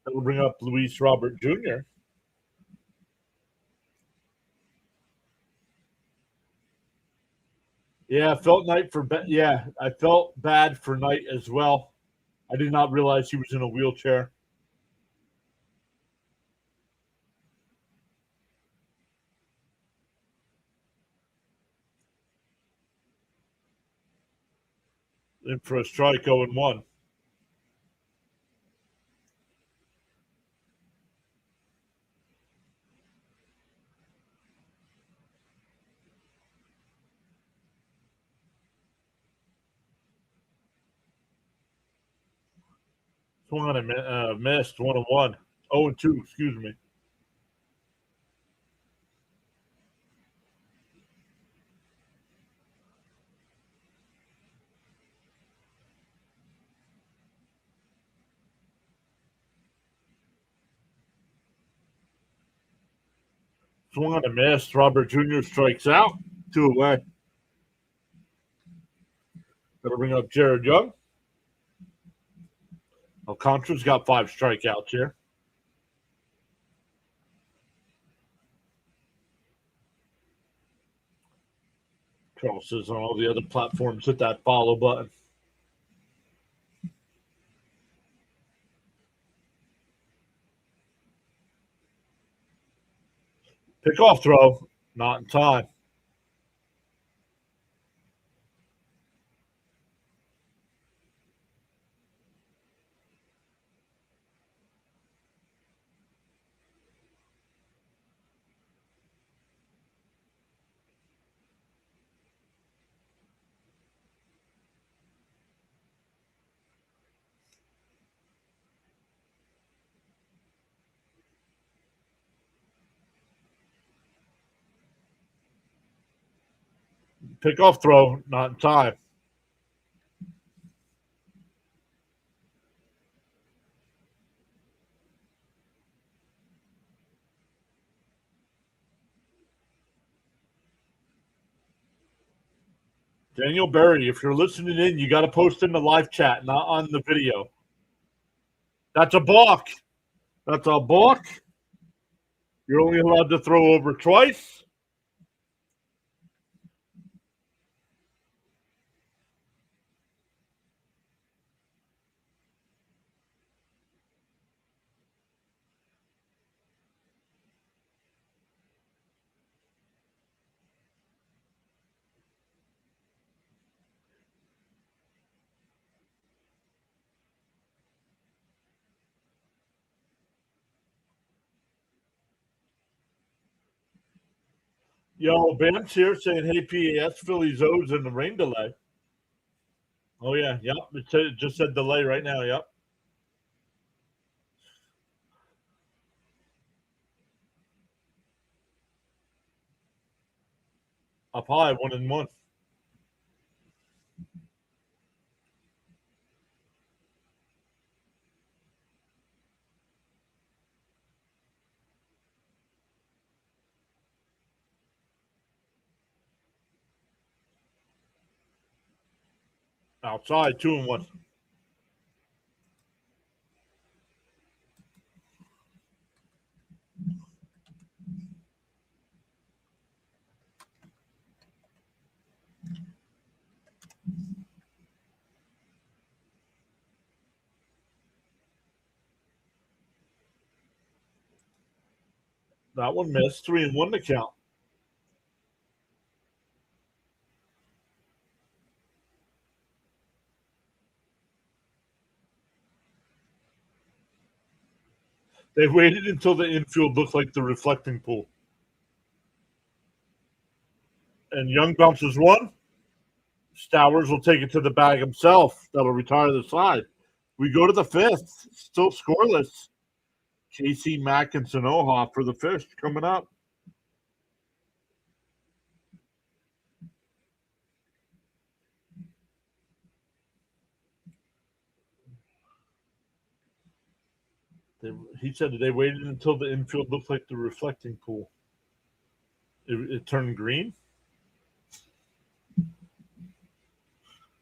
That'll bring up Luis Robert Jr. Yeah, felt night for yeah, I felt bad for Knight as well. I did not realize he was in a wheelchair. In for a strike, 0-1. Swung on a missed, 1-1. 0-2, excuse me. Swung on a miss. Robert Jr. strikes out. 2 away. That'll bring up Jared Young. Alcantara's got 5 strikeouts here. Charles says on all the other platforms, hit that follow button. Pickoff throw, not in time. Pickoff throw, not in time. Daniel Berry, if you're listening in, you got to post in the live chat, not on the video. That's a balk. That's a balk. You're only allowed to throw over twice. Yo, Bam's here saying, hey, PAS, Phillies O's in the rain delay. Oh, yeah. Yep. It just said delay right now. Yep. Up high, 1-1. Outside, 2-1. That one missed. 3-1 to count. They waited until the infield looked like the reflecting pool. And Young bounces one. Stowers will take it to the bag himself. That'll retire the side. We go to the fifth. Still scoreless. Casey, Mack, and Sanoha for the fish coming up. He said they waited until the infield looked like the reflecting pool. It turned green.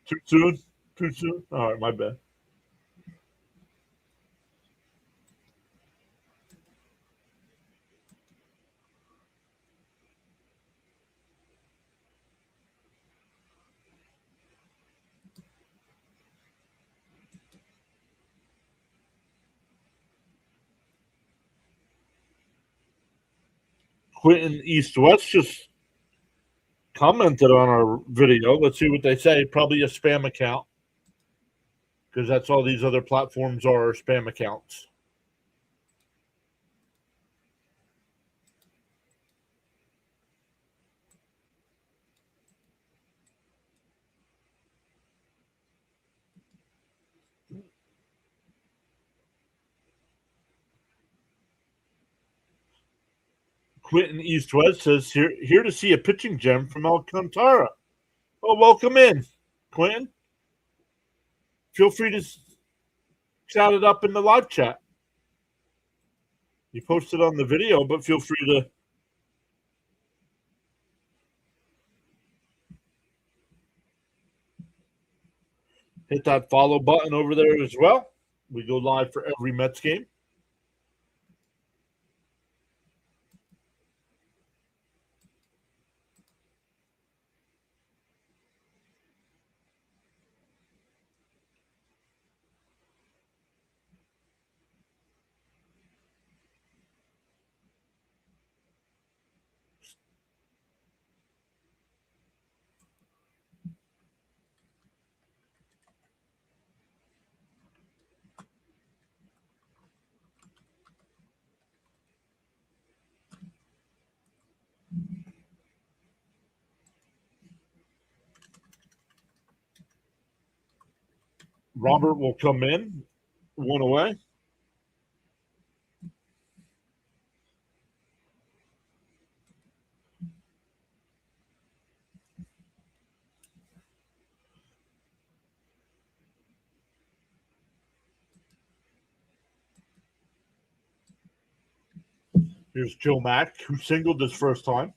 Too soon? Too soon? All right, my bad. Quentin East West just commented on our video. Let's see what they say. Probably a spam account because that's all these other platforms are spam accounts. Quentin East West says here to see a pitching gem from Alcantara. Oh, welcome in, Quentin. Feel free to shout it up in the live chat. You posted on the video, but feel free to hit that follow button over there as well. We go live for every Mets game. Robert will come in, one away. Here's Joe Mack, who singled his first time.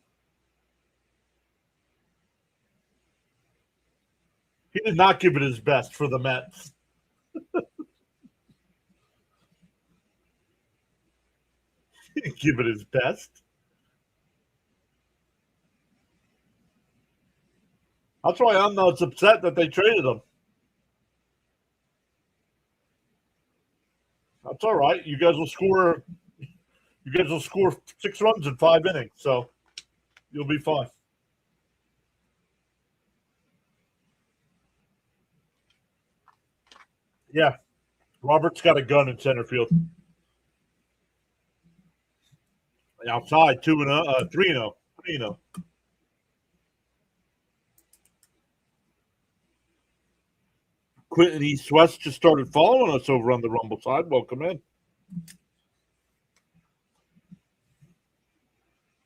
He did not give it his best for the Mets. He didn't give it his best. That's why I'm not upset that they traded him. That's all right. You guys will score. You guys will score 6 runs in 5 innings, so you'll be fine. Yeah, Robert's got a gun in center field. Outside, 2-0, 3-0, 3-0. Quentin East West just started following us over on the Rumble side. Welcome in.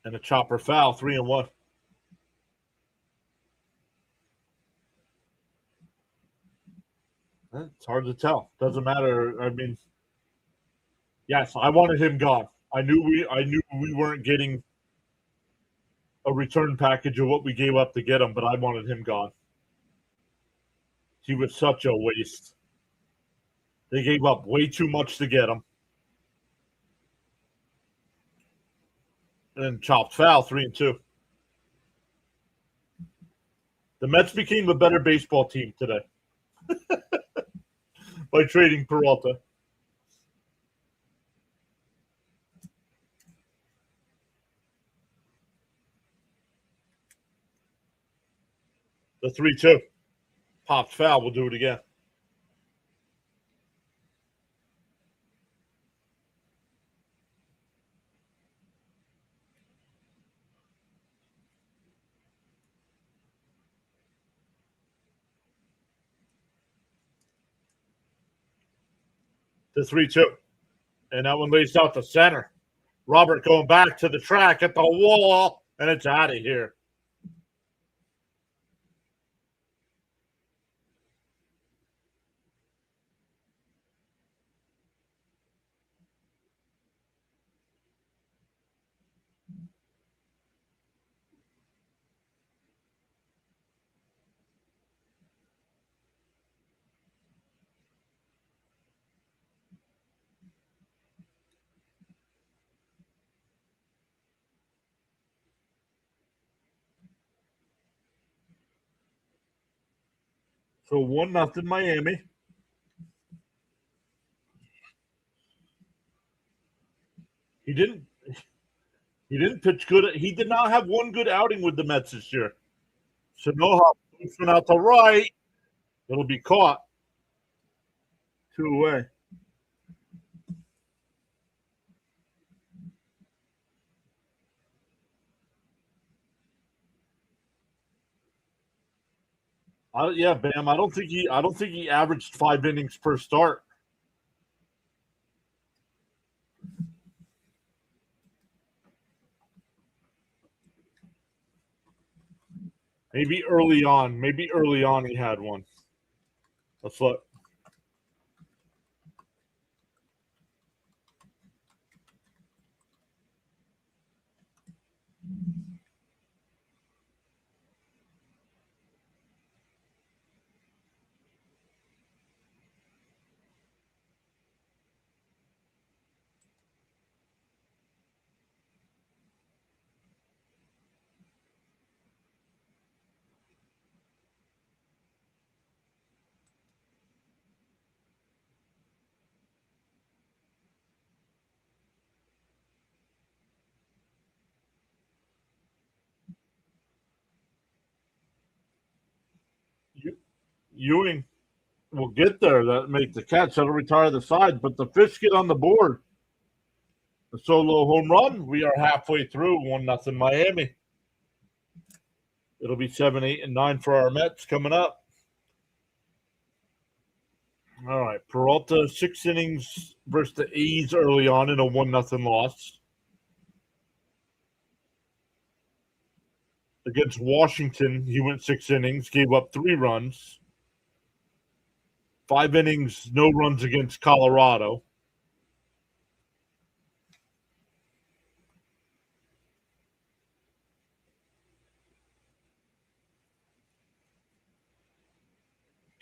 And a chopper foul, 3-1. It's hard to tell. Doesn't matter. I mean, yes, I wanted him gone. I knew we weren't getting a return package of what we gave up to get him, but I wanted him gone. He was such a waste. They gave up way too much to get him. And chopped foul, 3-2. The Mets became a better baseball team today by trading Peralta. The 3-2. Popped foul. We'll do it again. The 3-2. And that one lays out the center. Robert going back to the track at the wall, and it's out of here. So 1-0 Miami. He didn't. He didn't pitch good. He did not have one good outing with the Mets this year. Sanoha moves one out to right. It'll be caught. 2 away. Yeah, Bam. I don't think he. I don't think he averaged 5 innings per start. Maybe early on. Maybe early on he had one. Let's look. Ewing will get there. That make the catch. That'll retire the side. But the Fish get on the board. The solo home run. We are halfway through. 1-0 Miami. It'll be 7, 8, and 9 for our Mets coming up. All right. Peralta, 6 innings versus the A's early on in a 1-0 loss. Against Washington, he went 6 innings, gave up 3 runs. 5 innings, no runs against Colorado.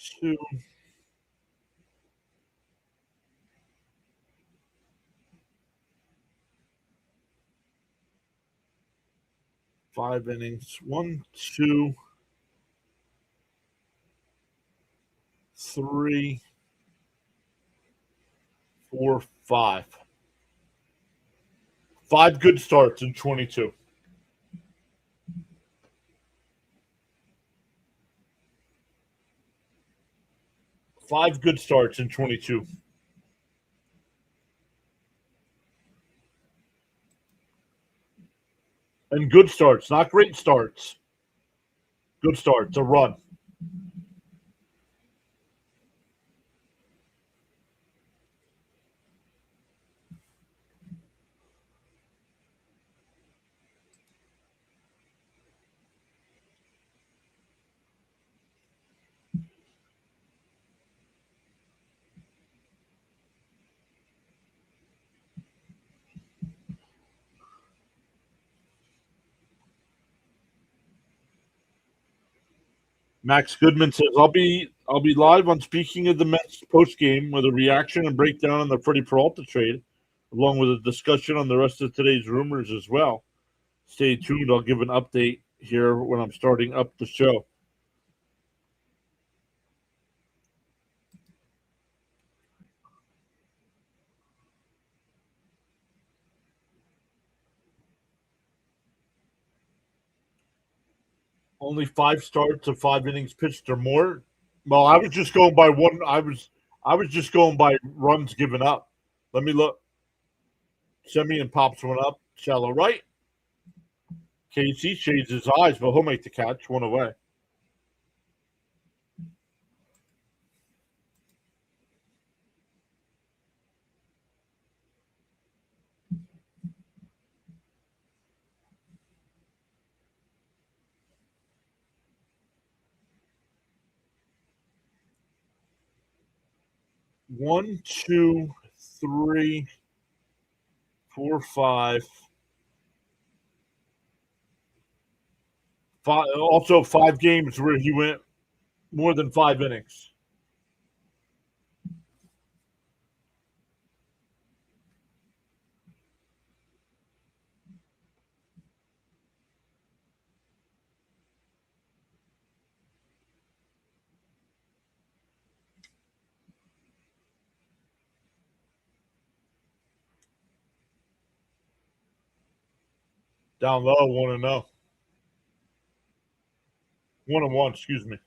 2, 5 innings. 1, 2, 3, 4, 5. 5 good starts in 22. 5 good starts in 22. And good starts, not great starts. Good starts, a run. Max Goodman says, I'll be live on Speaking of the Mets post game with a reaction and breakdown on the Freddie Peralta trade, along with a discussion on the rest of today's rumors as well. Stay tuned. I'll give an update here when I'm starting up the show. Only 5 starts of 5 innings pitched or more. Well, I was just going by one. I was just going by runs given up. Let me look. Semien pops one up, shallow right. KC shades his eyes, but he'll make the catch, one away. One, two, three, four, five. Also, 5 games where he went more than 5 innings. Down low, 1-0. 1-1, excuse me.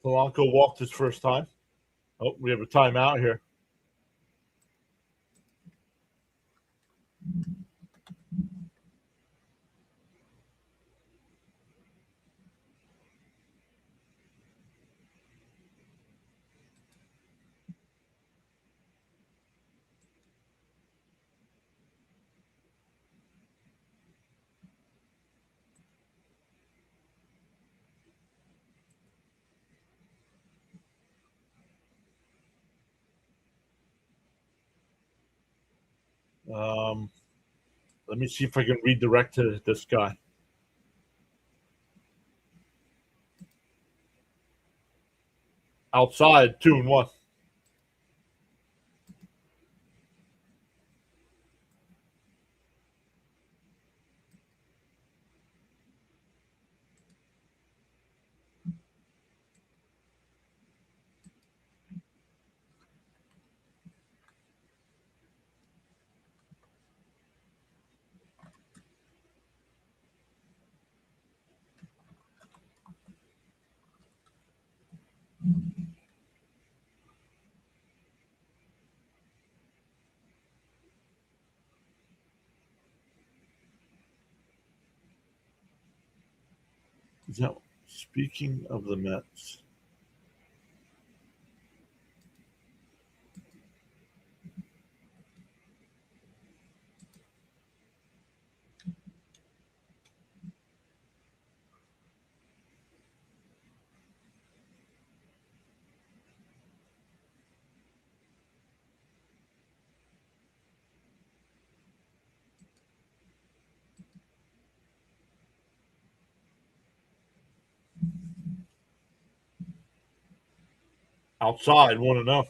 Polanco walked his first time. Oh, we have a timeout here. Um, Let me see if I can redirect to this guy. Outside, 2-1. Now, speaking of the Mets, Outside, 1-0.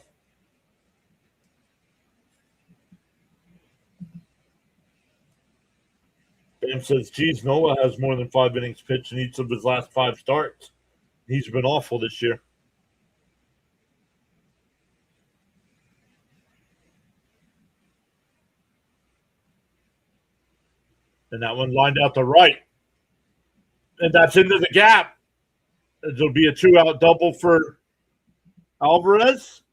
Bam says, geez, Noah has more than 5 innings pitched in each of his last 5 starts. He's been awful this year. And that one lined out to right. And that's into the gap. It'll be a 2-out double for Alvarez.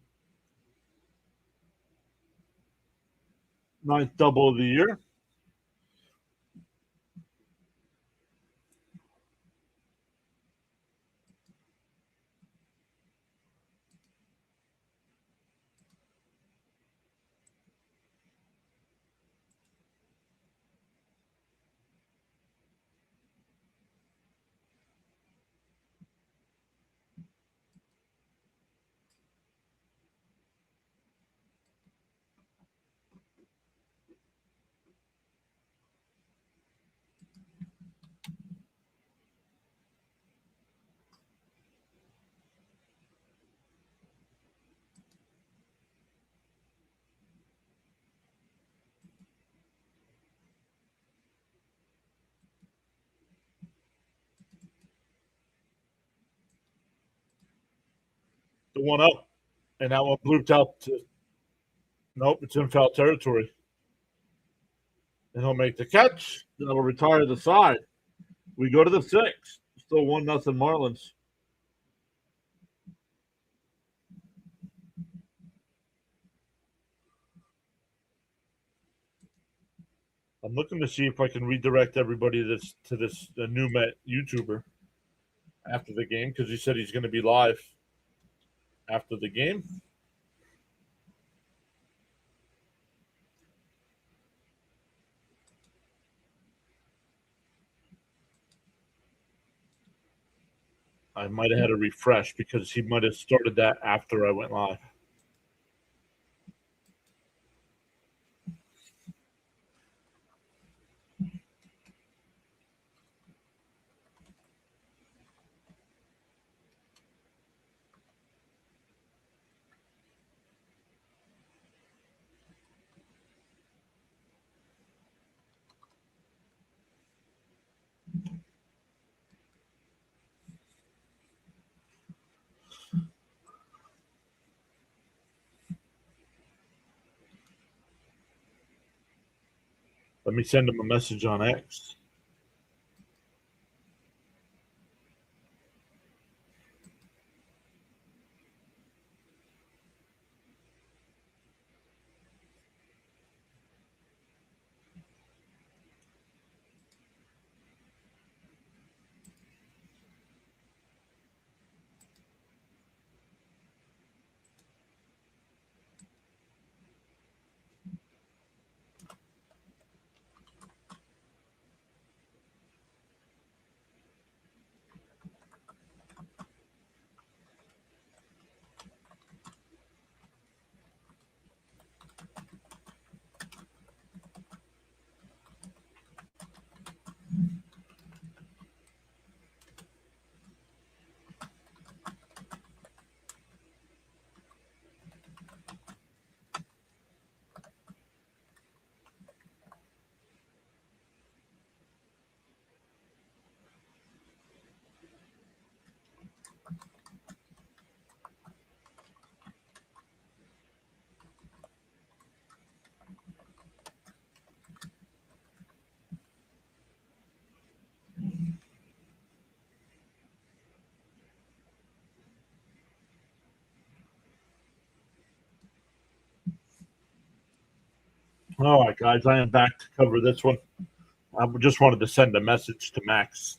9th double of the year. The 1-0. And that one blooped out to. Nope, it's in foul territory. And he'll make the catch. Then it'll retire the side. We go to the 6th. Still 1-0 Marlins. I'm looking to see if I can redirect everybody to this new Met YouTuber after the game because he said he's going to be live after the game. I might have had a refresh because he might have started that after I went live. Let me send him a message on X. All right, guys, I am back to cover this one. I just wanted to send a message to Max.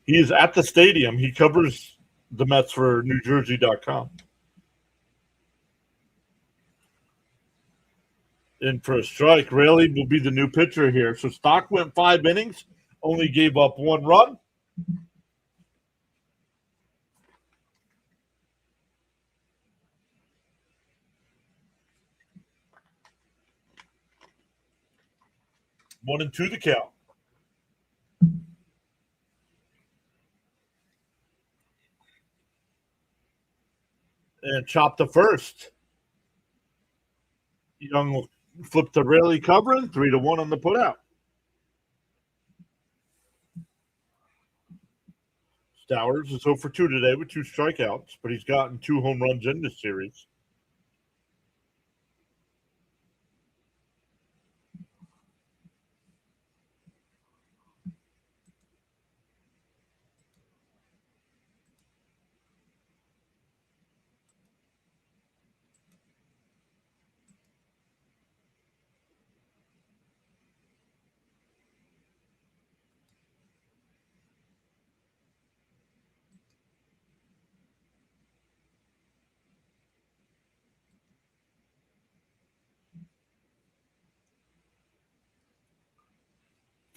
He is at the stadium. He covers the Mets for NewJersey.com. In for a strike. Raley will be the new pitcher here. So Stock went 5 innings, only gave up 1 run. One and two the count. and chop to first. Young flip to Rayleigh covering, 3-1 on the putout. Stowers is 0 for 2 today with 2 strikeouts, but he's gotten 2 home runs in this series.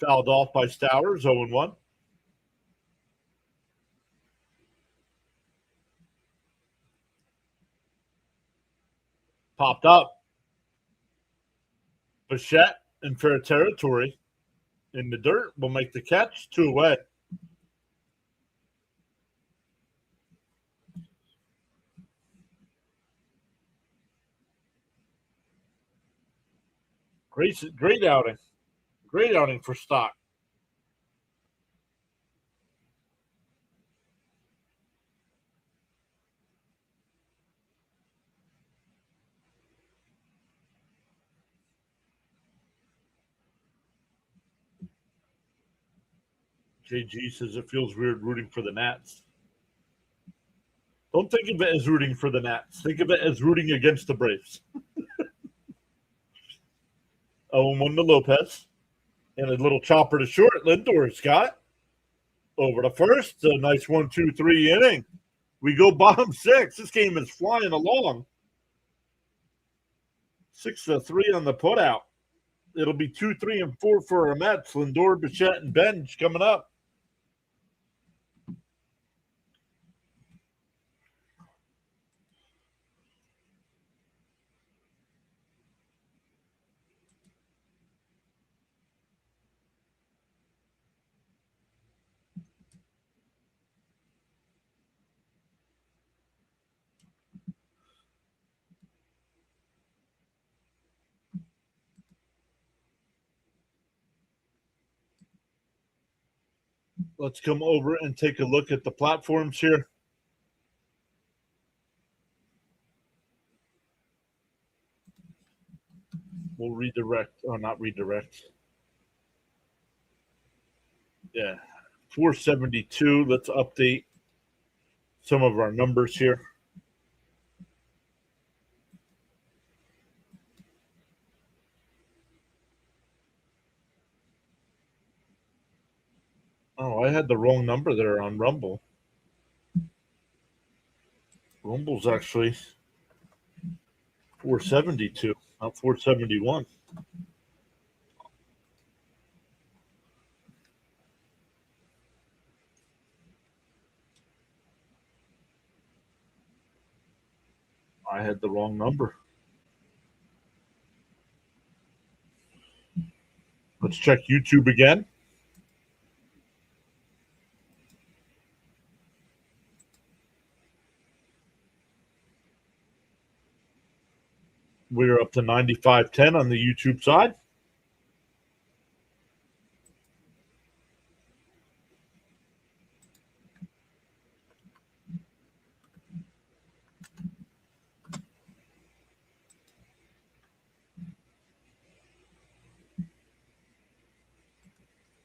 Fouled off by Stowers, 0-1. Popped up. Bichette in fair territory. In the dirt will make the catch, 2 away. Great outing. Great outing for Stock. JG says it feels weird rooting for the Nats. Don't think of it as rooting for the Nats. Think of it as rooting against the Braves. 0-1 to Lopez. And a little chopper to short. Lindor's got over to first. A nice 1-2-3 inning. We go bottom 6. This game is flying along. 6-3 on the putout. It'll be 2, 3, and 4 for our Mets. Lindor, Bichette, and Benj coming up. Let's come over and take a look at the platforms here. We'll redirect, or not redirect. Yeah, 472. Let's update some of our numbers here. Oh, I had the wrong number there on Rumble. Rumble's actually 472, not 471. I had the wrong number. Let's check YouTube again. We're up to 95.10 on the YouTube side.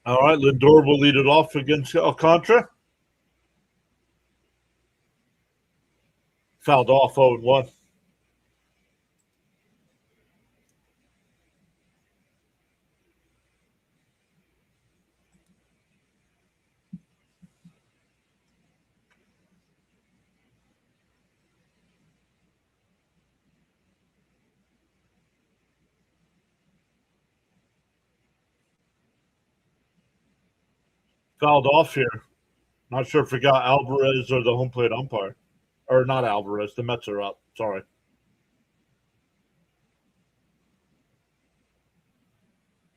All right, Lindor will lead it off against Alcantara. Fouled off 0-1. Fouled off here. Not sure if we got Alvarez or the home plate umpire. Or not Alvarez. The Mets are up. Sorry.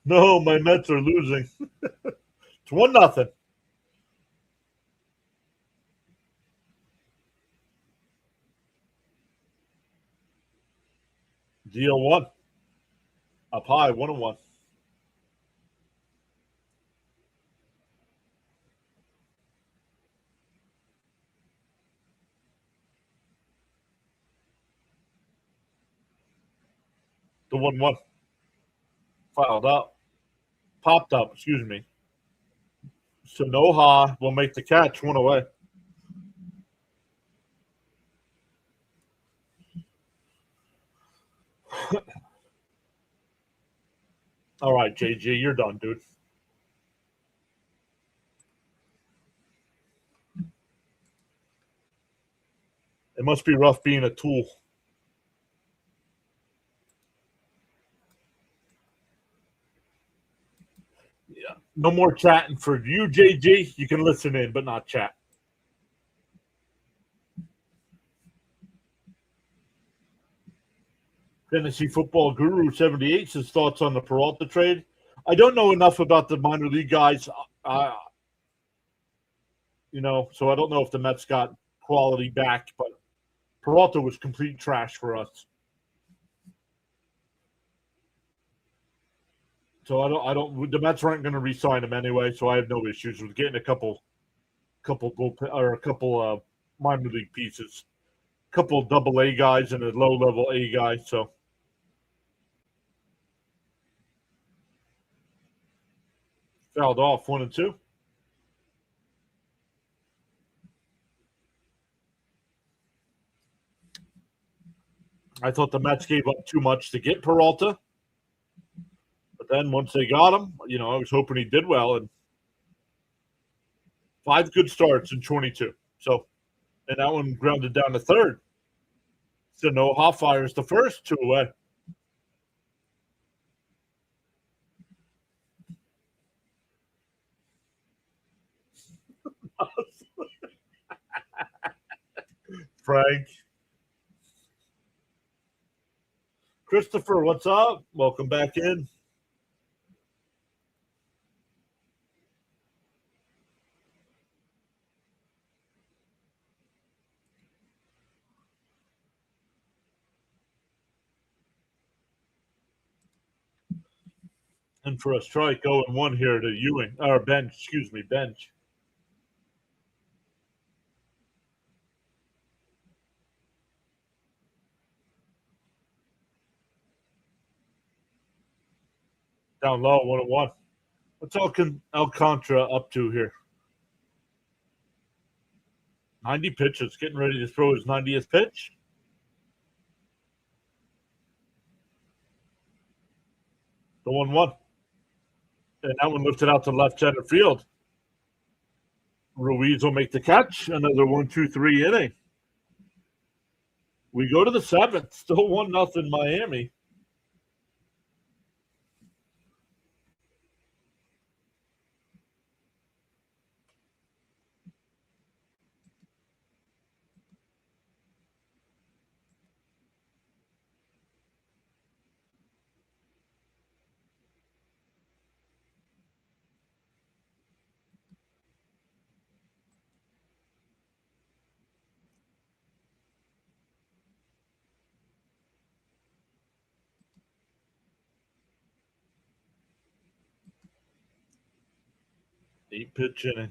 No, my Mets are losing. It's 1-0. Deal one. Up high, 1-1. The 1-1. Filed up. Popped up, excuse me. Sonoha will make the catch, one away. All right, JG, you're done, dude. It must be rough being a tool. Yeah. No more chatting for you, JG. You can listen in, but not chat. Fantasy Football Guru 78 says thoughts on the Peralta trade. I don't know enough about the minor league guys, so I don't know if the Mets got quality back, but Peralta was complete trash for us. So I don't. The Mets aren't going to re-sign him anyway, so I have no issues with getting a couple minor league pieces, couple double A guys and a low level A guy. So fouled off 1-2. I thought the Mets gave up too much to get Peralta, but then once they got him, I was hoping he did well, and 5 good starts in 22. So, and that one grounded down to third. So Noha fires the first, 2 away. Frank. Christopher, what's up? Welcome back in. And for a strike, 0-1 here to Ewing, or Bench, Bench. Down low, 1-1. What's Alcantara up to here? 90 pitches, getting ready to throw his 90th pitch. The 1-1. And that one lifted out to left center field. Ruiz will make the catch. Another 1-2-3 inning. We go to the 7th. Still 1-0 Miami. Eight pitch inning.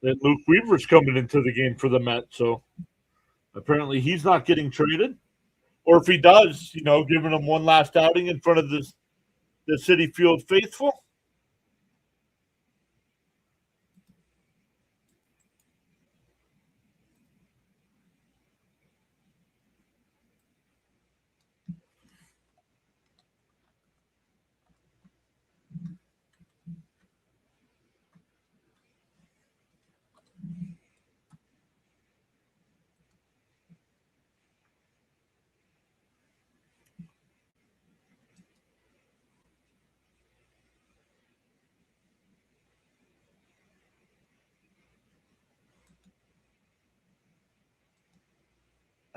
And Luke Weaver's coming into the game for the Mets, so apparently he's not getting traded. Or if he does, giving him one last outing in front of the Citi Field faithful.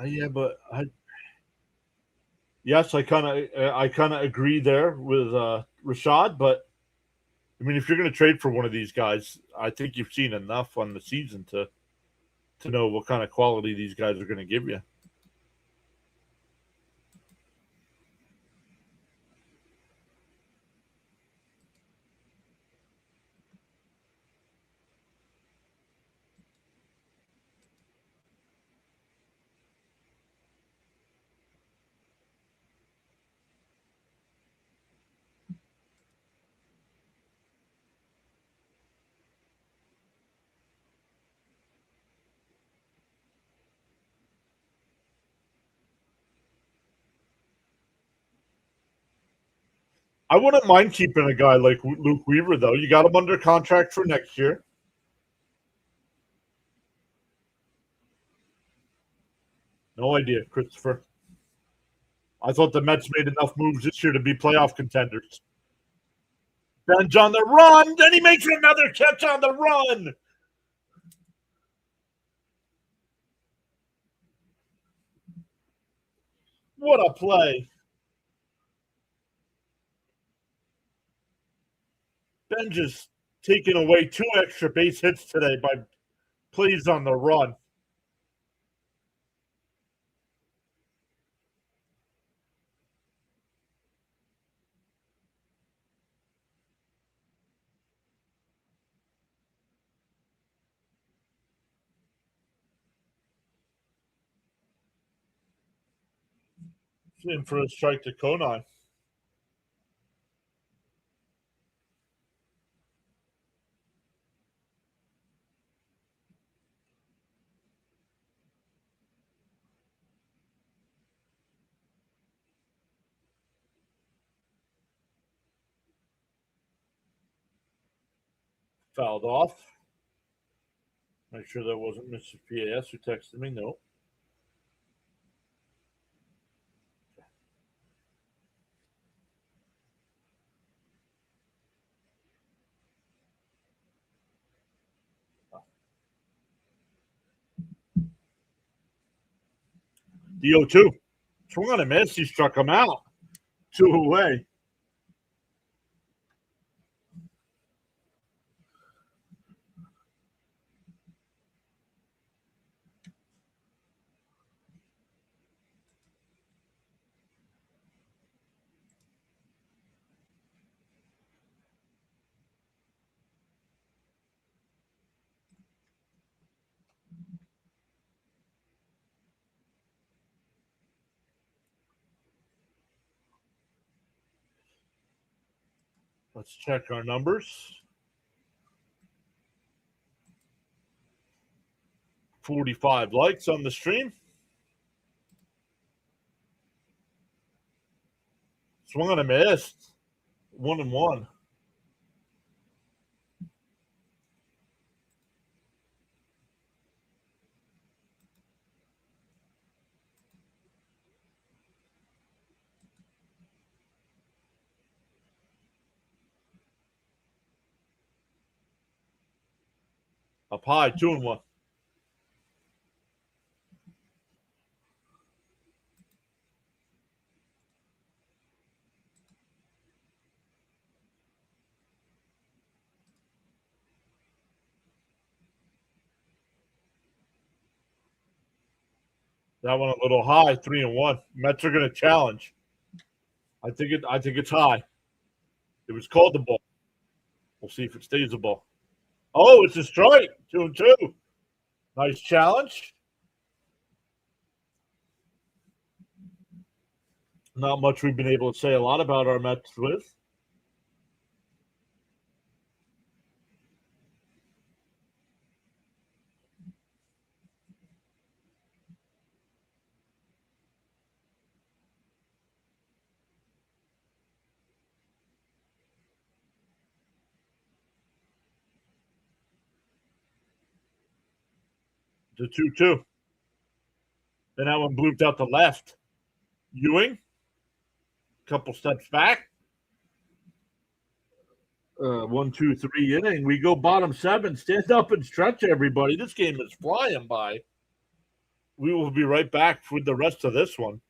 Yeah, but yes, I kind of agree there with Rashad. But I mean, if you're going to trade for one of these guys, I think you've seen enough on the season to know what kind of quality these guys are going to give you. I wouldn't mind keeping a guy like Luke Weaver, though. You got him under contract for next year. No idea, Christopher. I thought the Mets made enough moves this year to be playoff contenders. Ben's on the run, then he makes another catch on the run. What a play. Ben just taking away 2 extra base hits today by plays on the run. In for a strike to Konai. Fouled off. Make sure that wasn't Mr. PAS who texted me. No. The 0-2. Swung on a miss. He struck him out. 2 away. Let's check our numbers. 45 likes on the stream. Swung on a miss. 1-1. Up high, 2-1. That one a little high, 3-1. Mets are going to challenge. I think it's high. It was called the ball. We'll see if it stays a ball. Oh, it's a strike. 2-2. Nice challenge. Not much we've been able to say a lot about our Mets with. The 2-2. Then that one blooped out the left. Ewing, couple steps back. 1-2-3 inning. We go bottom 7. Stand up and stretch, everybody. This game is flying by. We will be right back with the rest of this one.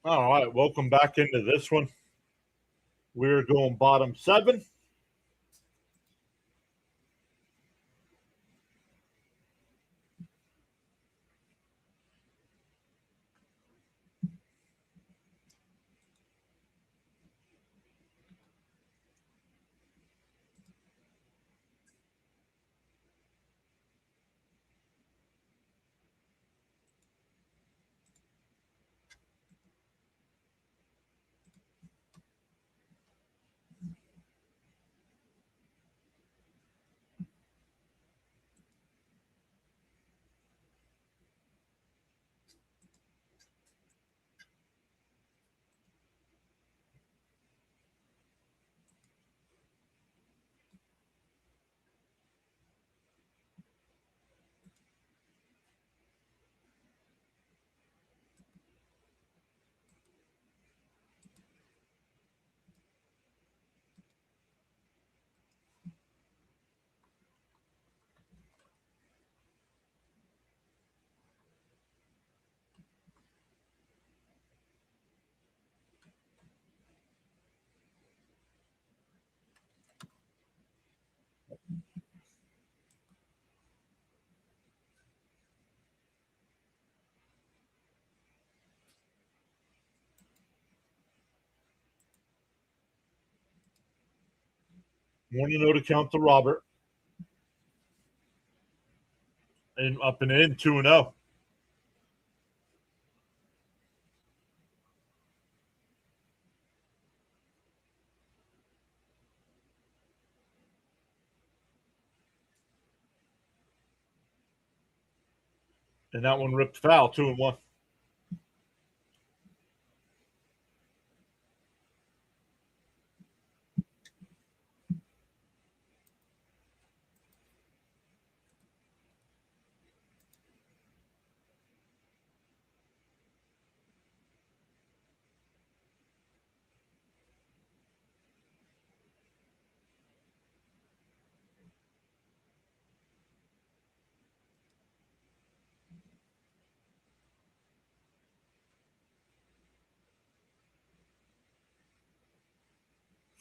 All right, welcome back into this one. We're going bottom 7. One to count to Robert. And up and in, 2-0. And that one ripped foul, 2-1.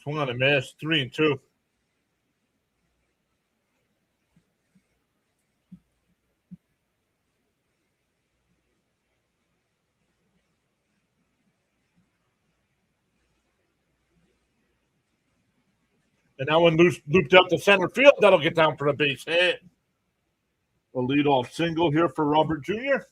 Swung on a miss, 3-2. And that one looped out to center field. That'll get down for a base hit. A leadoff single here for Robert Jr.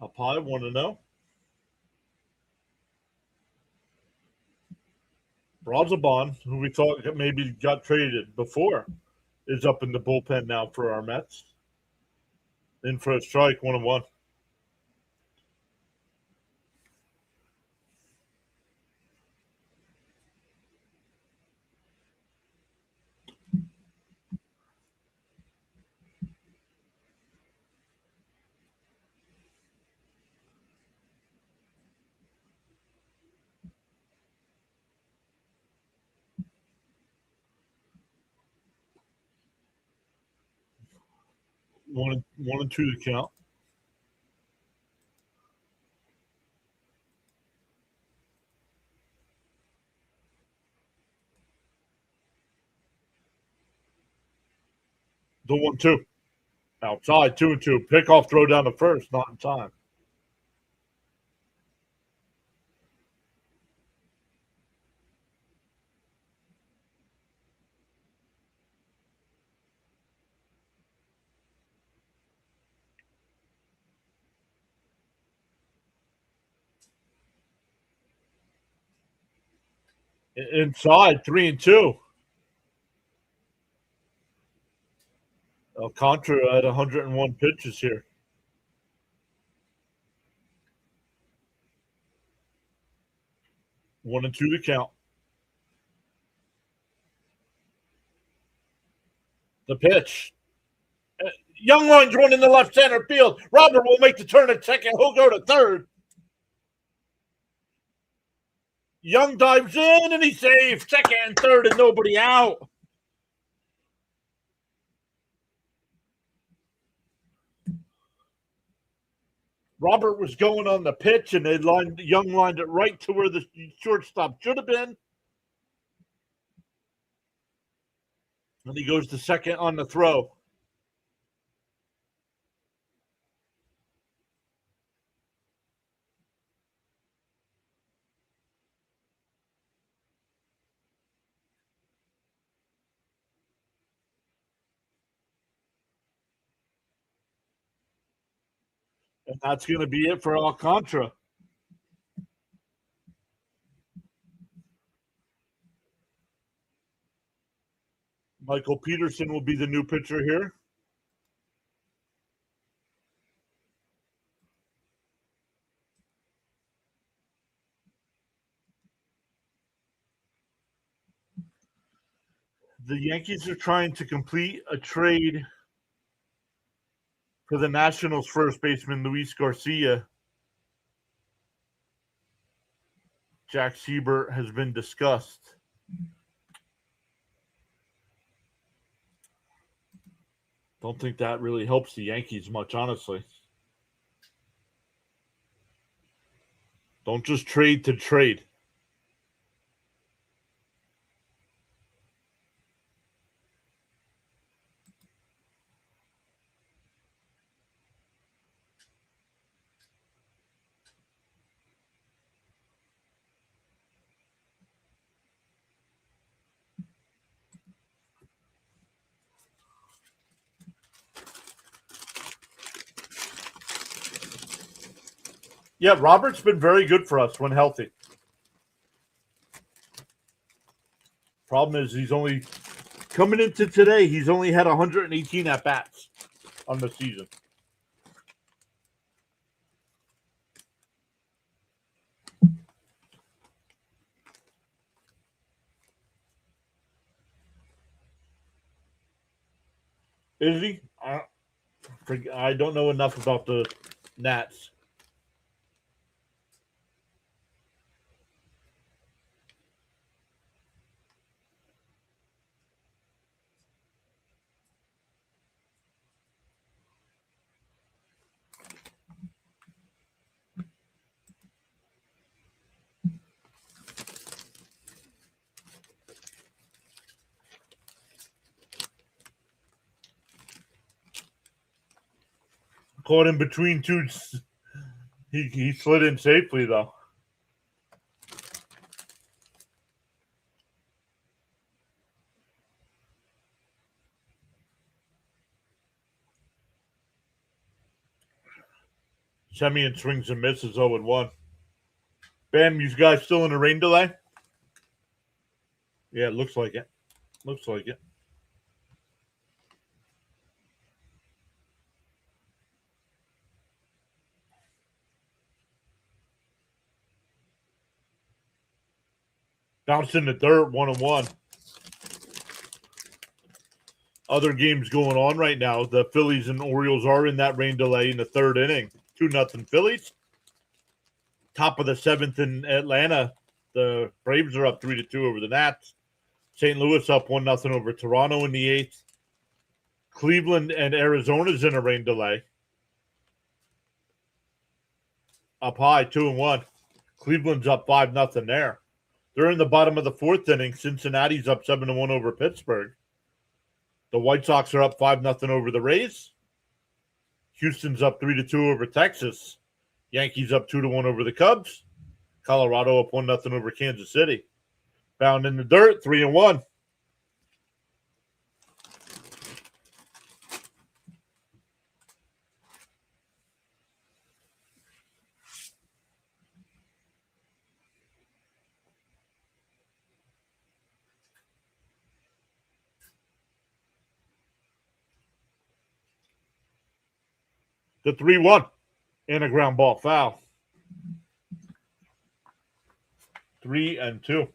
Up high, want to know? Brazabon, who we thought maybe got traded before, is up in the bullpen now for our Mets. In for a strike, 1-1. One and two to count. The 1-2. Outside, 2-2. Pickoff throw down the first, not in time. Inside, 3-2. Alcantara at 101 pitches here. 1-2 to count. The pitch. Young line's running the left center field. Robert will make the turn at second. He'll go to third. Young dives in and he's safe. Second and third and nobody out. Robert was going on the pitch and Young lined it right to where the shortstop should have been. And he goes to second on the throw. And that's going to be it for Alcantara. Michael Peterson will be the new pitcher here. The Yankees are trying to complete a trade for the Nationals first baseman Luis Garcia. Jack Siebert has been discussed. Don't think that really helps the Yankees much, honestly. Don't just trade to trade. Yeah, Robert's been very good for us when healthy. Problem is he's only coming into today, he's only had 118 at bats on the season. Is he? I don't know enough about the Nats. Caught in between two. He slid in safely, though. Semien swings and misses 0-1. Bam, you guys still in a rain delay? Yeah, it looks like it. Looks like it. Bounce in the dirt, 1-1. Other games going on right now. The Phillies and Orioles are in that rain delay in the third inning. 2-0 Phillies. Top of the seventh in Atlanta. The Braves are up 3-2 over the Nats. St. Louis up 1-0 over Toronto in the eighth. Cleveland and Arizona's in a rain delay. Up high, 2-1. Cleveland's up 5-0 there. They're in the bottom of the fourth inning. Cincinnati's up 7-1 over Pittsburgh. The White Sox are up 5-0 over the Rays. Houston's up 3-2 over Texas. Yankees up 2-1 over the Cubs. Colorado up 1-0 over Kansas City. Bound in the dirt, 3-1. The 3-1 and a ground ball foul. 3-2.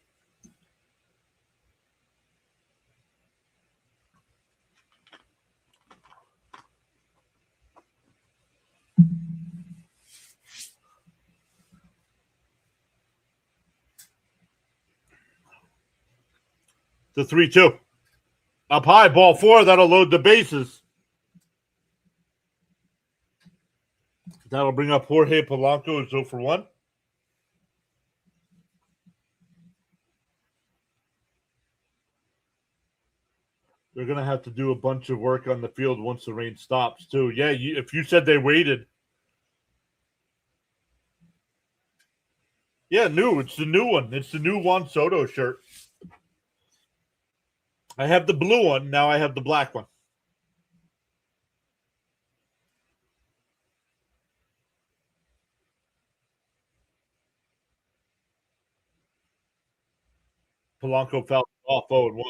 The 3-2. Up high, ball 4. That'll load the bases. That'll bring up Jorge Polanco as 0-1. They're going to have to do a bunch of work on the field once the rain stops, too. Yeah, if you said they waited. Yeah, new. It's the new one. It's the new Juan Soto shirt. I have the blue one. Now I have the black one. Polanco fouled off 0-1.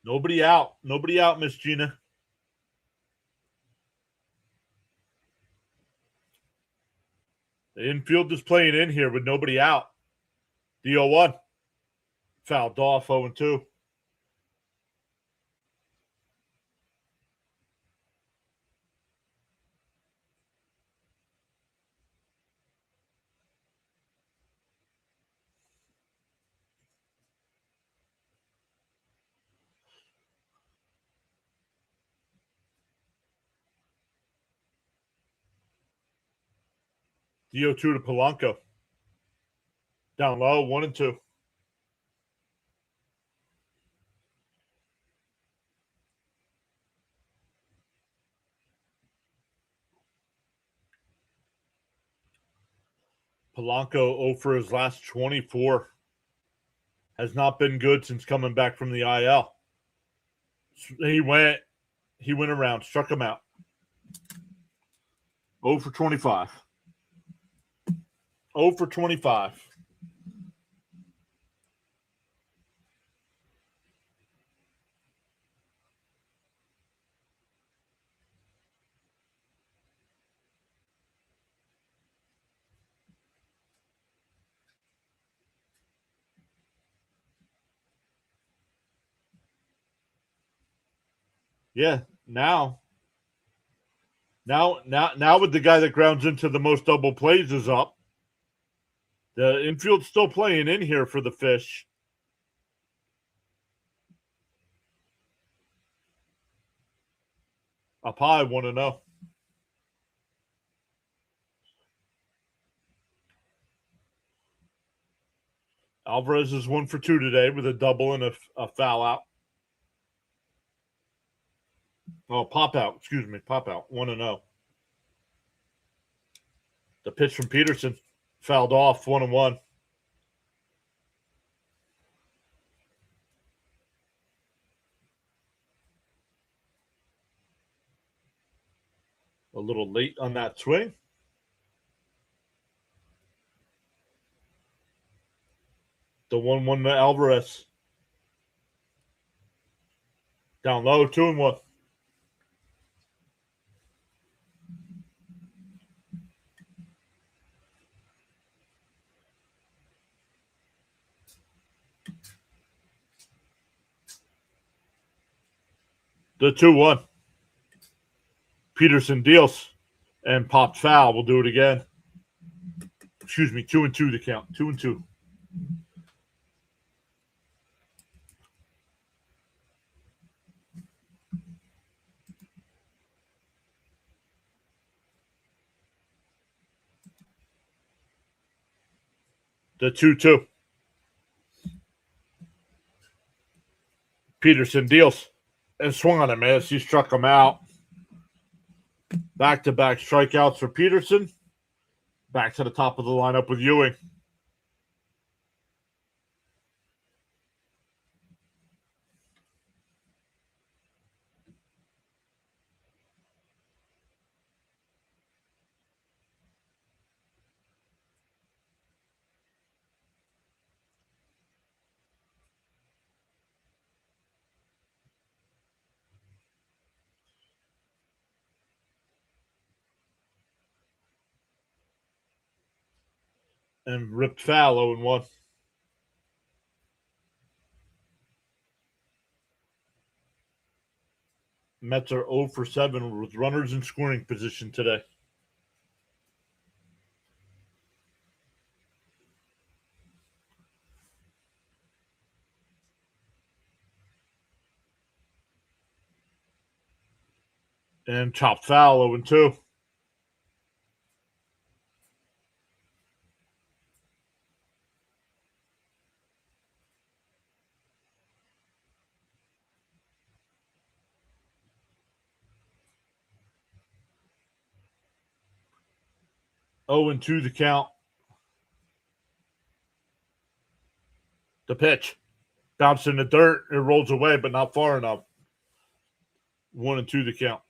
Nobody out. Nobody out, Miss Gina. The infield is playing in here with nobody out. The 0-1. Fouled off 0-2. The 0-2 to Polanco. Down low, 1-2. Polanco 0 for his last 24. Has not been good since coming back from the IL. He went around, struck him out. 0 for 25. 0 for 25. Yeah, now with the guy that grounds into the most double plays is up. The infield's still playing in here for the Fish. Up high, 1-0. Alvarez is 1 for 2 today with a double and a foul out. Oh, pop out. Excuse me. Pop out. 1-0. The pitch from Peterson fouled off 1-1. A little late on that swing. The 1-1 to Alvarez. Down low, 2-1. The 2-1. Peterson deals and pops foul. We'll do it again. Excuse me, 2-2 the count. 2-2. The 2-2. Peterson deals and swung on him as he struck him out. Back-to-back strikeouts for Peterson. Back to the top of the lineup with Ewing. And ripped foul 0-1. Mets are 0 for 7 with runners in scoring position today. And chopped foul 0-2. Oh, and 2 the count. The pitch. Bounce in the dirt. It rolls away, but not far enough. 1-2 the count.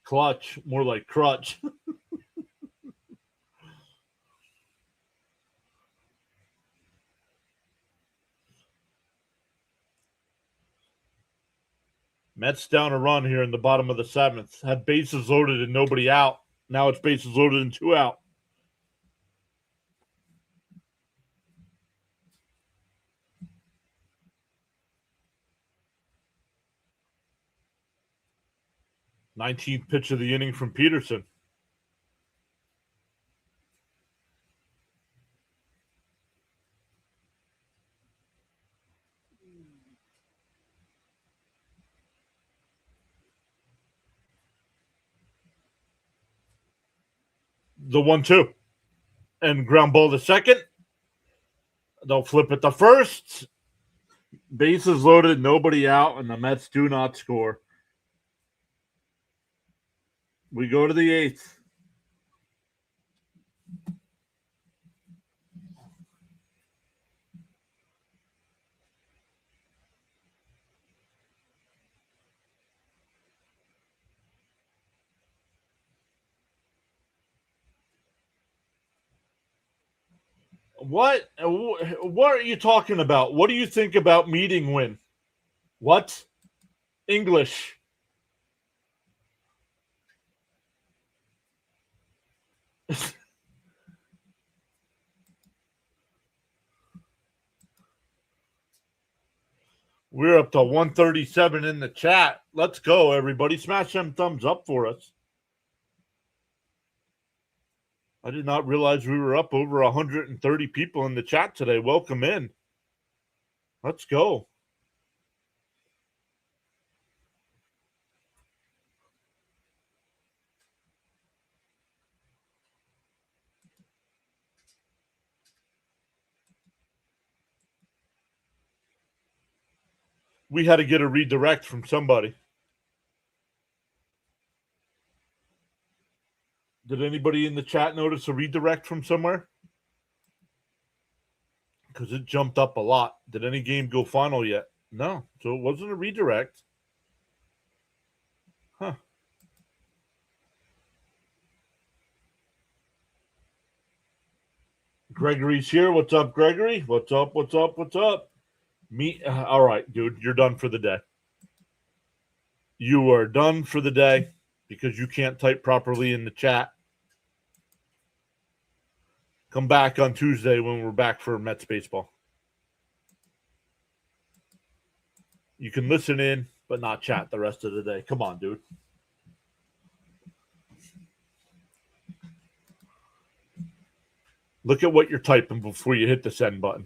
Clutch. More like crutch. Mets down a run here in the bottom of the 7th. Had bases loaded and nobody out. Now it's bases loaded and 2 out. Nineteenth pitch of the inning from Peterson. The 1-2. And ground ball to second. They'll flip it to first. Bases loaded, nobody out, and the Mets do not score. We go to the 8th. What are you talking about? What do you think about meeting win? What? English. We're up to 137 in the chat. Let's go, everybody. Smash them thumbs up for us. I did not realize we were up over 130 people in the chat today. Welcome in. Let's go. We had to get a redirect from somebody. Did anybody in the chat notice a redirect from somewhere? Because it jumped up a lot. Did any game go final yet? No. So it wasn't a redirect. Huh. Gregory's here. What's up, Gregory? What's up? What's up? What's up? All right, dude. You're done for the day. You are done for the day because you can't type properly in the chat. Come back on Tuesday when we're back for Mets baseball. You can listen in, but not chat the rest of the day. Come on, dude. Look at what you're typing before you hit the send button.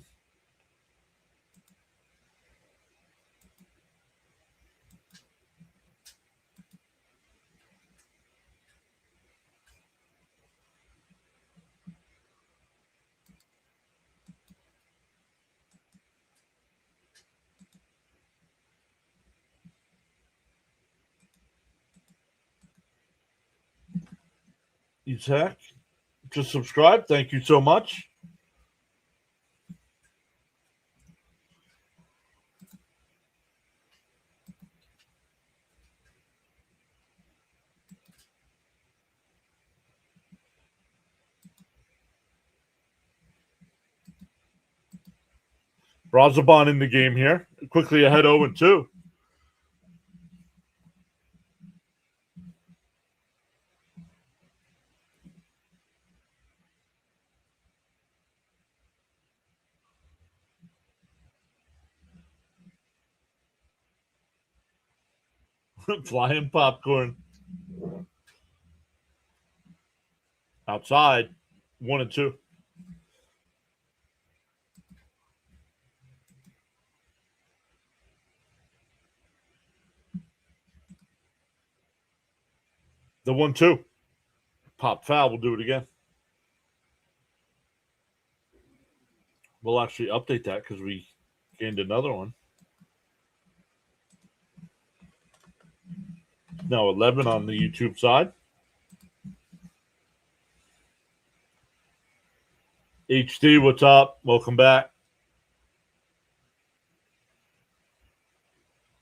Zach, just subscribe. Thank you so much. Brazoban in the game here. Quickly ahead 0-2. Flying popcorn. Outside. 1-2. The 1-2. Pop foul. We'll do it again. We'll actually update that because we gained another one. Now 11 on the YouTube side. HD, what's up? Welcome back.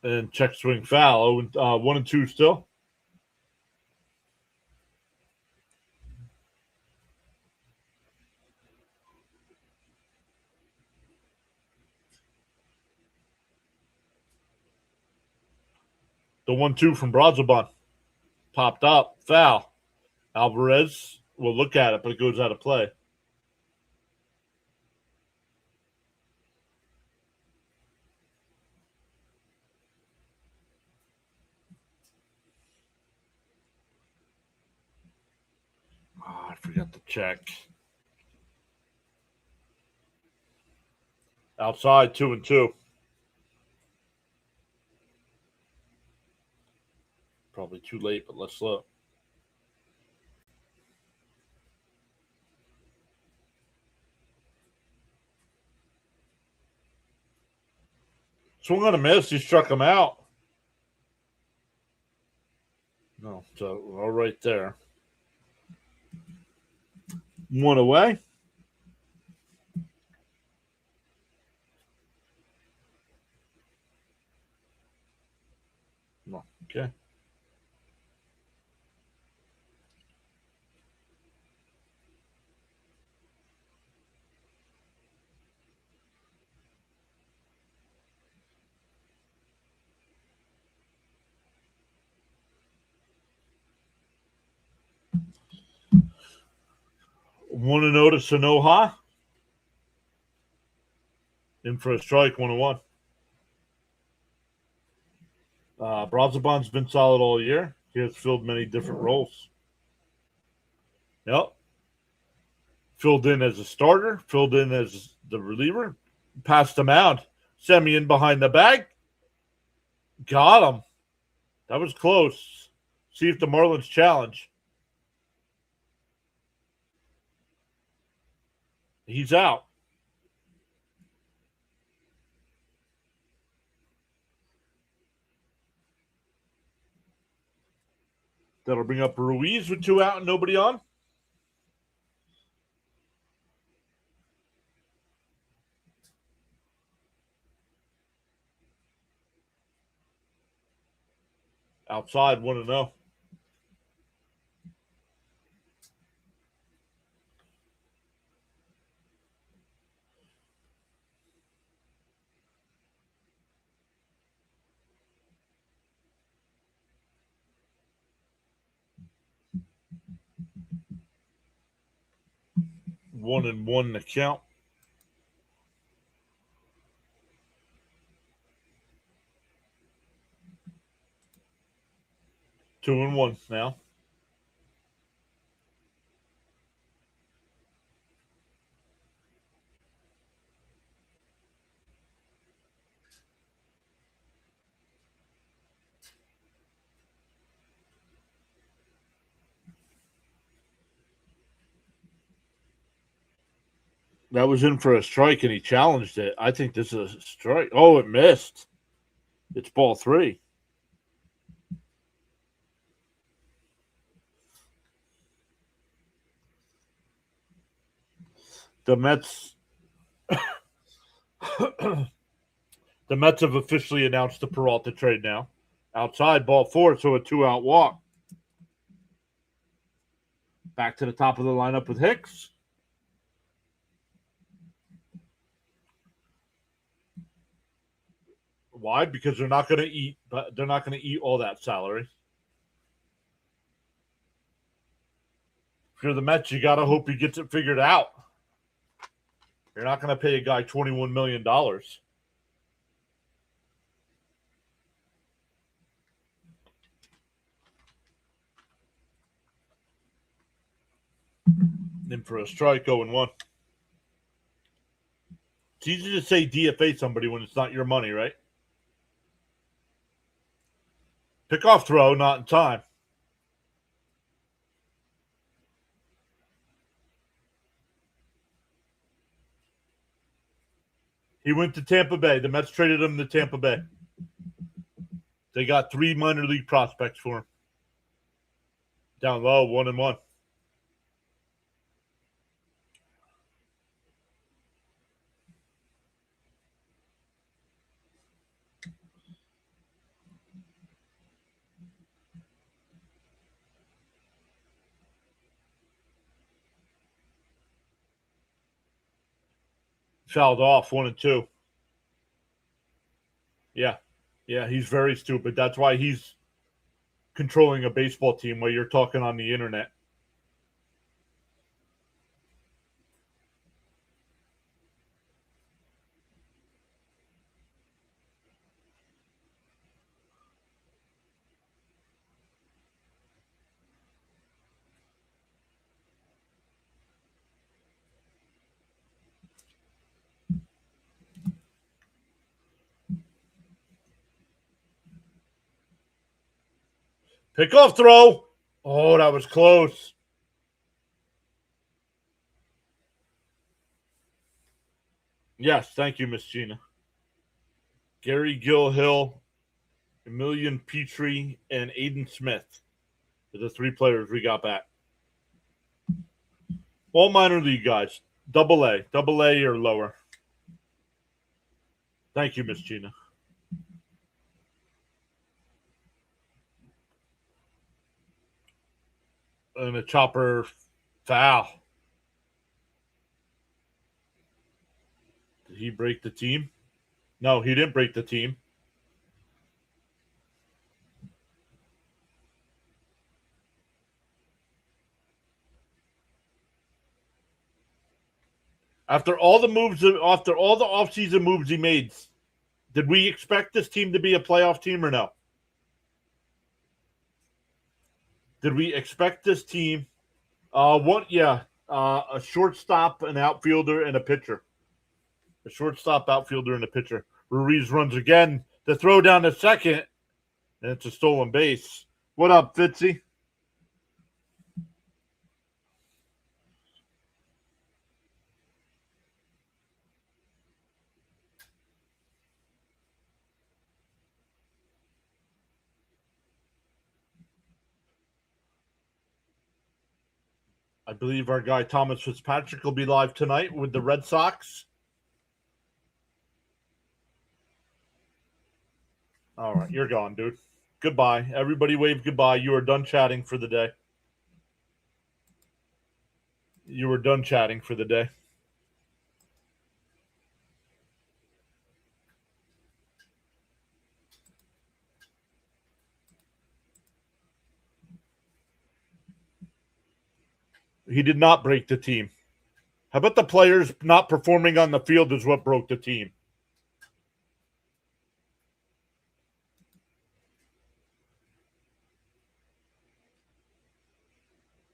And check swing foul. 1-2 still. The 1-2 from Brazoban. Popped up. Foul. Alvarez will look at it, but it goes out of play. Oh, I forgot to check. Outside, 2-2. Probably too late, but let's look. Swung on a miss. He struck him out. No, so all right there. One away. No, okay. Want to notice Sanoha? In for a strike, 1-1. Brazoban's been solid all year. He has filled many different roles. Yep. Filled in as a starter, filled in as the reliever, passed him out. Semien behind the bag. Got him. That was close. See if the Marlins challenge. He's out. That'll bring up Ruiz with 2 out and nobody on. Outside, 1-0. 1-1 in the count. Two and one now. That was in for a strike, and he challenged it. I think this is a strike. Oh, it missed. It's ball three. The Mets the Mets have officially announced the Peralta trade now. Outside, ball four, so a 2-out walk. Back to the top of the lineup with Hicks. Why? Because they're not going to eat. But they're not going to eat all that salary. If you're the Mets, you got to hope he gets it figured out. You're not going to pay a guy $21 million. In for a strike, 0-1. It's easy to say DFA somebody when it's not your money, right? Pickoff throw, not in time. He went to Tampa Bay. The Mets traded him to Tampa Bay. They got 3 minor league prospects for him. Down low, 1-1. Fouled off, 1-2. Yeah. Yeah, he's very stupid. That's why he's controlling a baseball team while you're talking on the internet. Pickoff throw. Oh, that was close. Yes, thank you, Miss Gina. Gary Gilhill, Emilian Petrie, and Aiden Smith are the 3 players we got back. All minor league guys. Double A or lower. Thank you, Miss Gina. And a chopper foul. Did he break the team? No, he didn't break the team. After all the offseason moves he made, did we expect this team to be a playoff team or no? Did we expect this team? A shortstop, an outfielder, and a pitcher. A shortstop, outfielder, and a pitcher. Ruiz runs again. The throw down to second, and it's a stolen base. What up, Fitzy? I believe our guy Thomas Fitzpatrick will be live tonight with the Red Sox. All right, you're gone, dude. Goodbye. Everybody wave goodbye. You are done chatting for the day. You were done chatting for the day. He did not break the team. How about the players not performing on the field is what broke the team?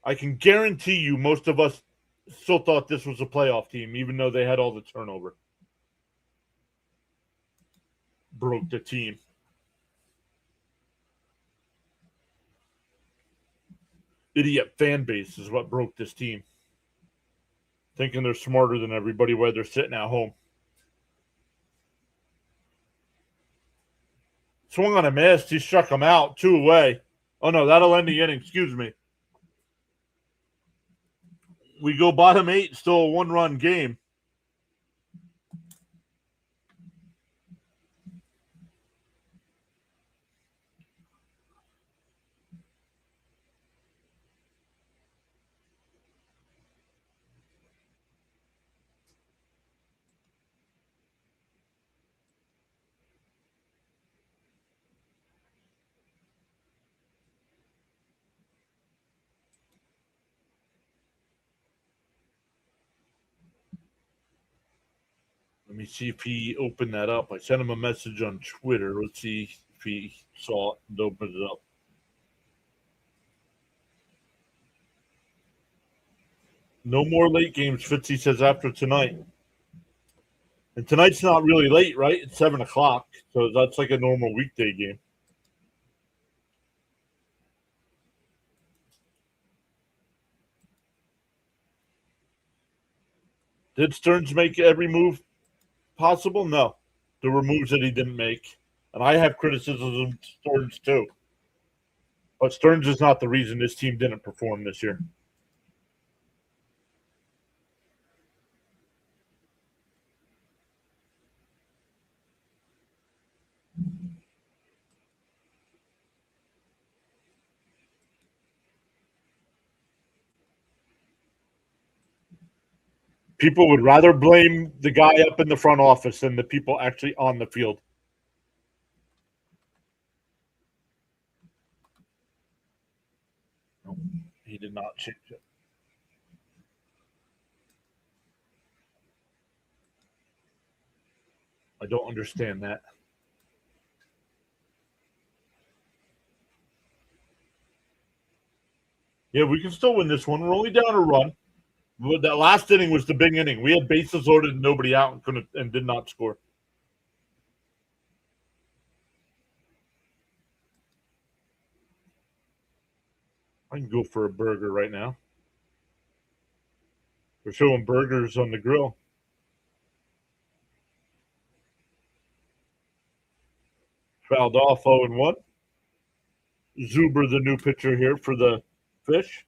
I can guarantee you most of us still thought this was a playoff team, even though they had all the turnover. Broke the team. Idiot fan base is what broke this team. Thinking they're smarter than everybody while they're sitting at home. Swung on a miss. He struck him out. 2 away. Oh, no, that'll end the inning. Excuse me. We go bottom 8, still a 1-run game. Let me see if he opened that up. I sent him a message on Twitter. Let's see if he saw it and opened it up. No more late games, Fitzy says, after tonight. And tonight's not really late, right? It's 7 o'clock. So that's like a normal weekday game. Did Stearns make every move possible? No. There were moves that he didn't make. And I have criticisms of Stearns too. But Stearns is not the reason this team didn't perform this year. People would rather blame the guy up in the front office than the people actually on the field. No, he did not change it. I don't understand that. Yeah, we can still win this one. We're only down a run. That last inning was the big inning. We had bases loaded and nobody out and couldn't and did not score. I can go for a burger right now. We're showing burgers on the grill. Fouled off 0-1. Zuber, the new pitcher here for the Fish.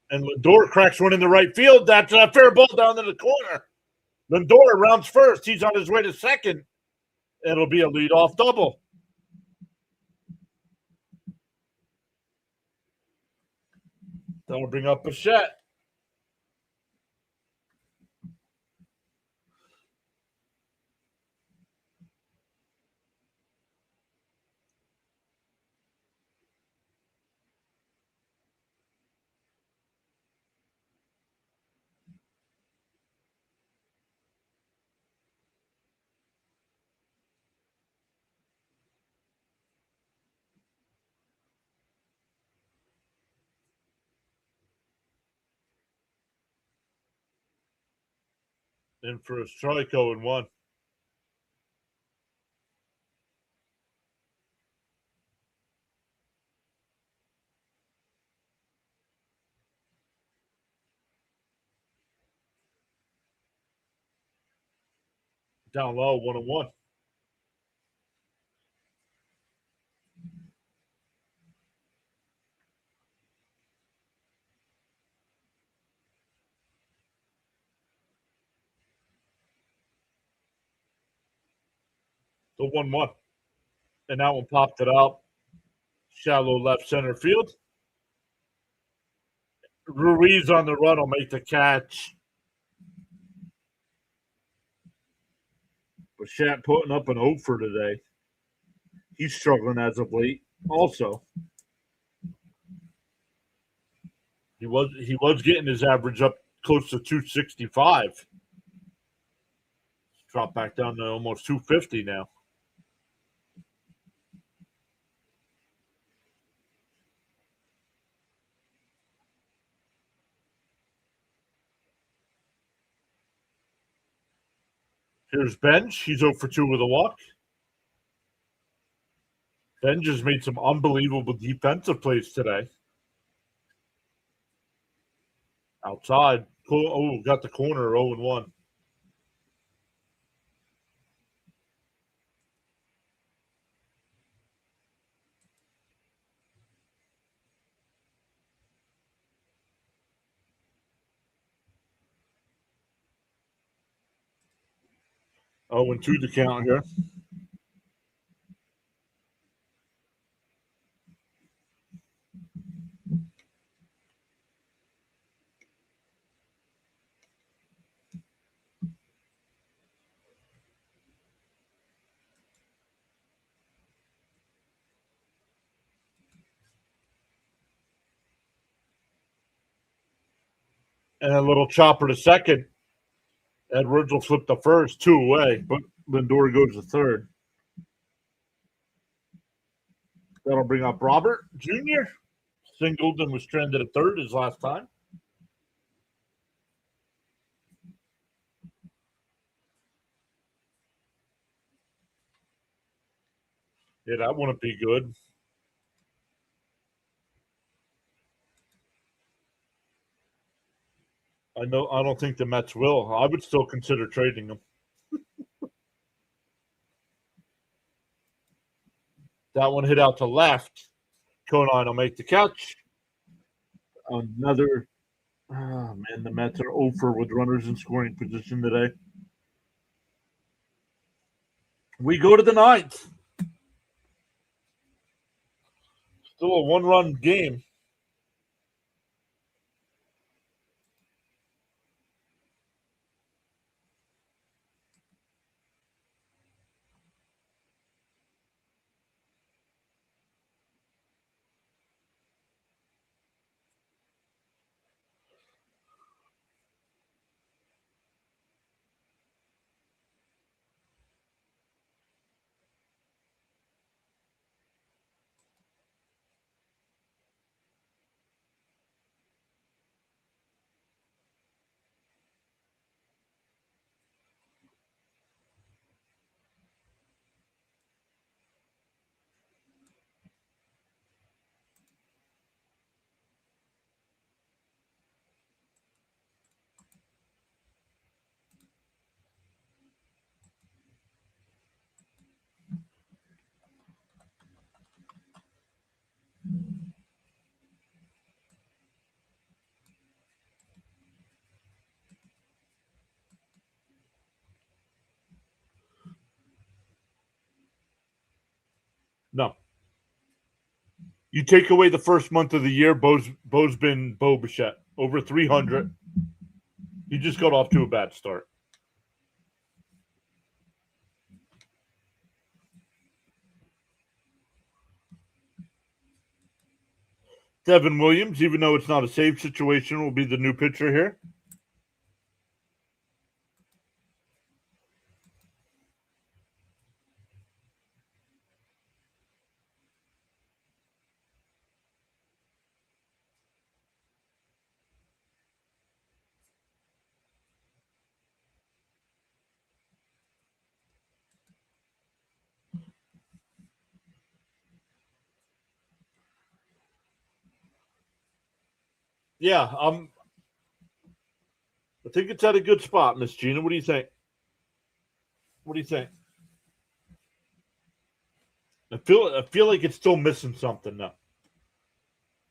And Lindor cracks one in the right field. That's a fair ball down in the corner. Lindor rounds first. He's on his way to second. It'll be a leadoff double. That'll bring up Bichette. In for a strike 0-1. Down low, 1-1. The 1-1. And that one popped it out. Shallow left center field. Ruiz on the run will make the catch. Bichette putting up an 0 for today. He's struggling as of late. Also, he was getting his average up close to 265. Dropped back down to almost 250 now. Here's Benj. He's 0 for 2 with a walk. Benj has made some unbelievable defensive plays today. Outside. Oh, got the corner 0 and 1. Oh, and 2 to count here. And a little chopper to second. Edwards will flip the first, 2 away, but Lindor goes to third. That'll bring up Robert Jr. Singled and was stranded at third his last time. Yeah, that wouldn't be good. I don't think the Mets will. I would still consider trading them. That one hit out to left. Conine will make the catch. Another. Oh, man, the Mets are over with runners in scoring position today. We go to the ninth. Still a one-run game. No. You take away the first month of the year, Bo's been Bo Bichette. Over 300. He just got off to a bad start. Devin Williams, even though it's not a save situation, will be the new pitcher here. Yeah, I think it's at a good spot, Miss Gina. What do you think? What do you think? I feel like it's still missing something though.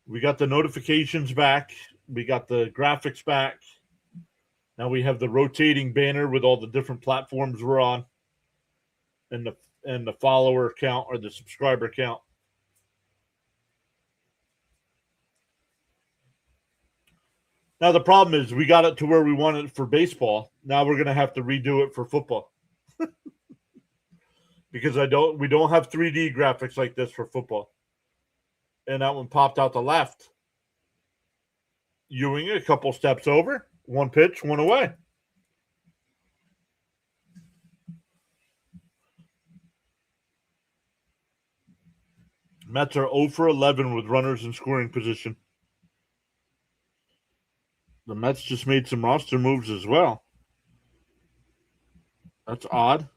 We got the notifications back. We got the graphics back. Now we have the rotating banner with all the different platforms we're on, and the follower count or the subscriber count. Now the problem is we got it to where we want it for baseball. Now we're going to have to redo it for football because we don't have 3D graphics like this for football. And that one popped out the left. Ewing a couple steps over, one pitch, one away. Mets are 0 for 11 with runners in scoring position. The Mets just made some roster moves as well. That's odd.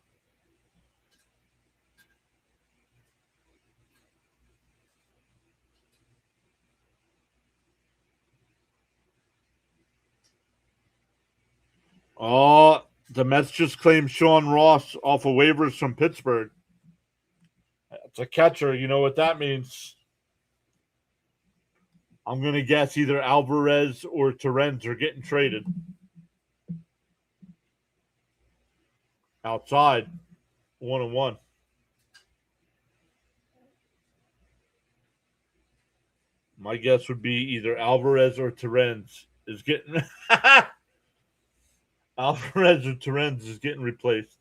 Oh, the Mets just claimed Sean Ross off of waivers from Pittsburgh. It's a catcher. You know what that means. I'm going to guess either Alvarez or Torrens are getting traded. Outside, 1-1. My guess would be either Alvarez or Torrens is getting Alvarez or Torrens is getting replaced.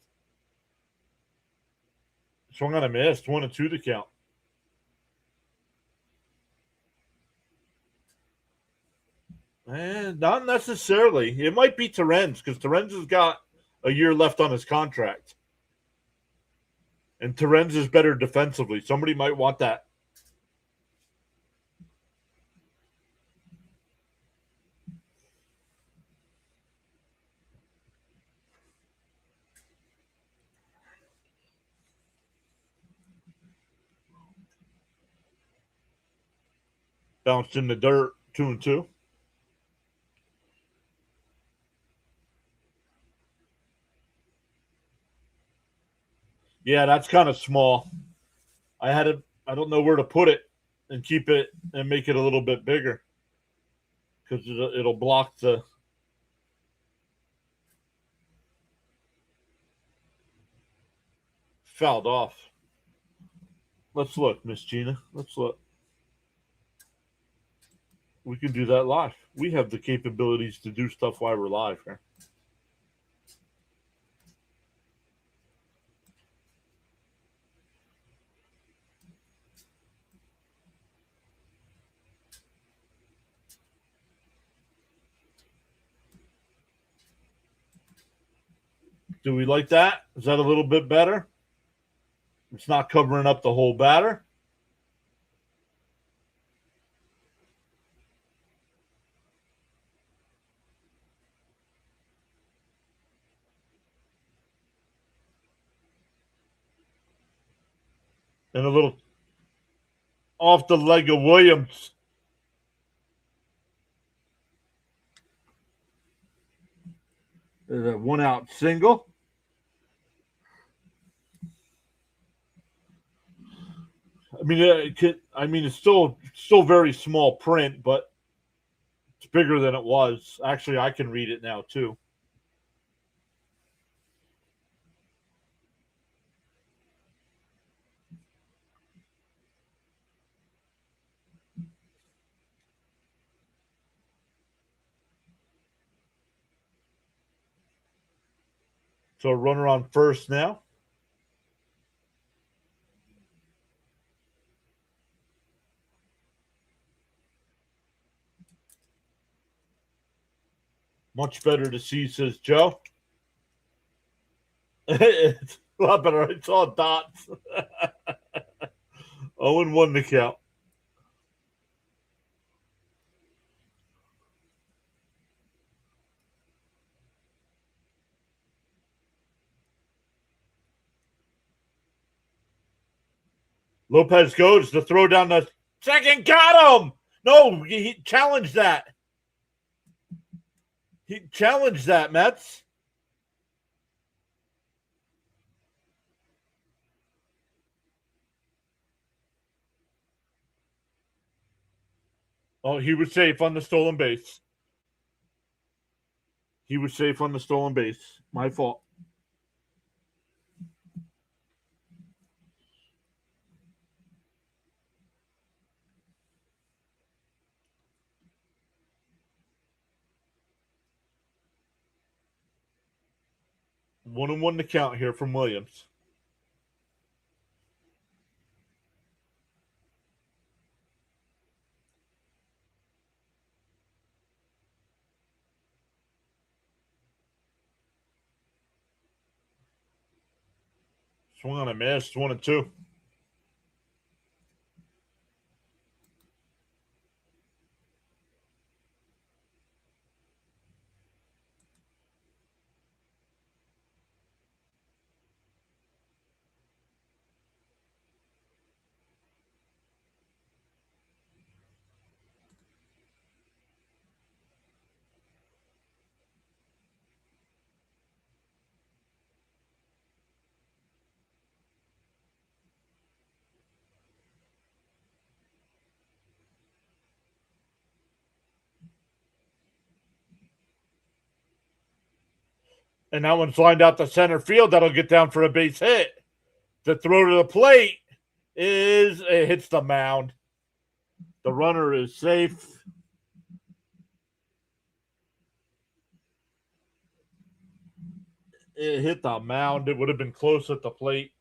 Swung on a miss, 1-2 to count. Not necessarily. It might be Torrens because Torrens has got a year left on his contract. And Torrens is better defensively. Somebody might want that. Bounced in the dirt, 2-2. Yeah, that's kind of small. I don't know where to put it and keep it and make it a little bit bigger because it'll block the. Fouled off. Let's look, Miss Gina. Let's look. We can do that live. We have the capabilities to do stuff while we're live here. Do we like that? Is that a little bit better? It's not covering up the whole batter. And a little off the leg of Williams. There's a 1-out single. It's still very small print, but it's bigger than it was. Actually, I can read it now too. So a runner on first now. Much better to see, says Joe. It's a lot better. I saw dots. 0-1 to count. Lopez goes to throw down the second. Got him. No, he challenged that. He challenged that, Mets. Oh, he was safe on the stolen base. He was safe on the stolen base. My fault. 1-1 to count here from Williams. Swung on a miss. 1-2. And that one's lined out to center field. That'll get down for a base hit. The throw to the plate it hits the mound. The runner is safe. It hit the mound. It would have been close at the plate.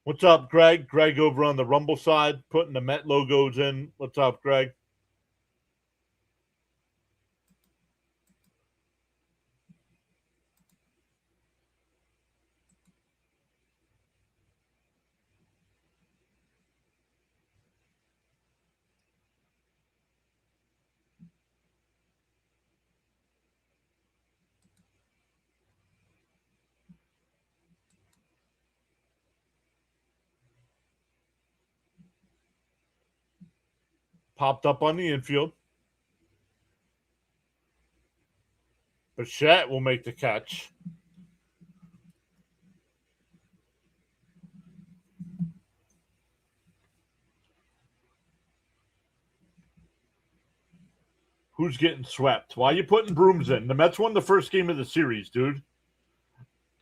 What's up, Greg? Greg over on the Rumble side, putting the Met logos in. What's up, Greg? Popped up on the infield. Bichette will make the catch. Who's getting swept? Why are you putting brooms in? The Mets won the first game of the series, dude.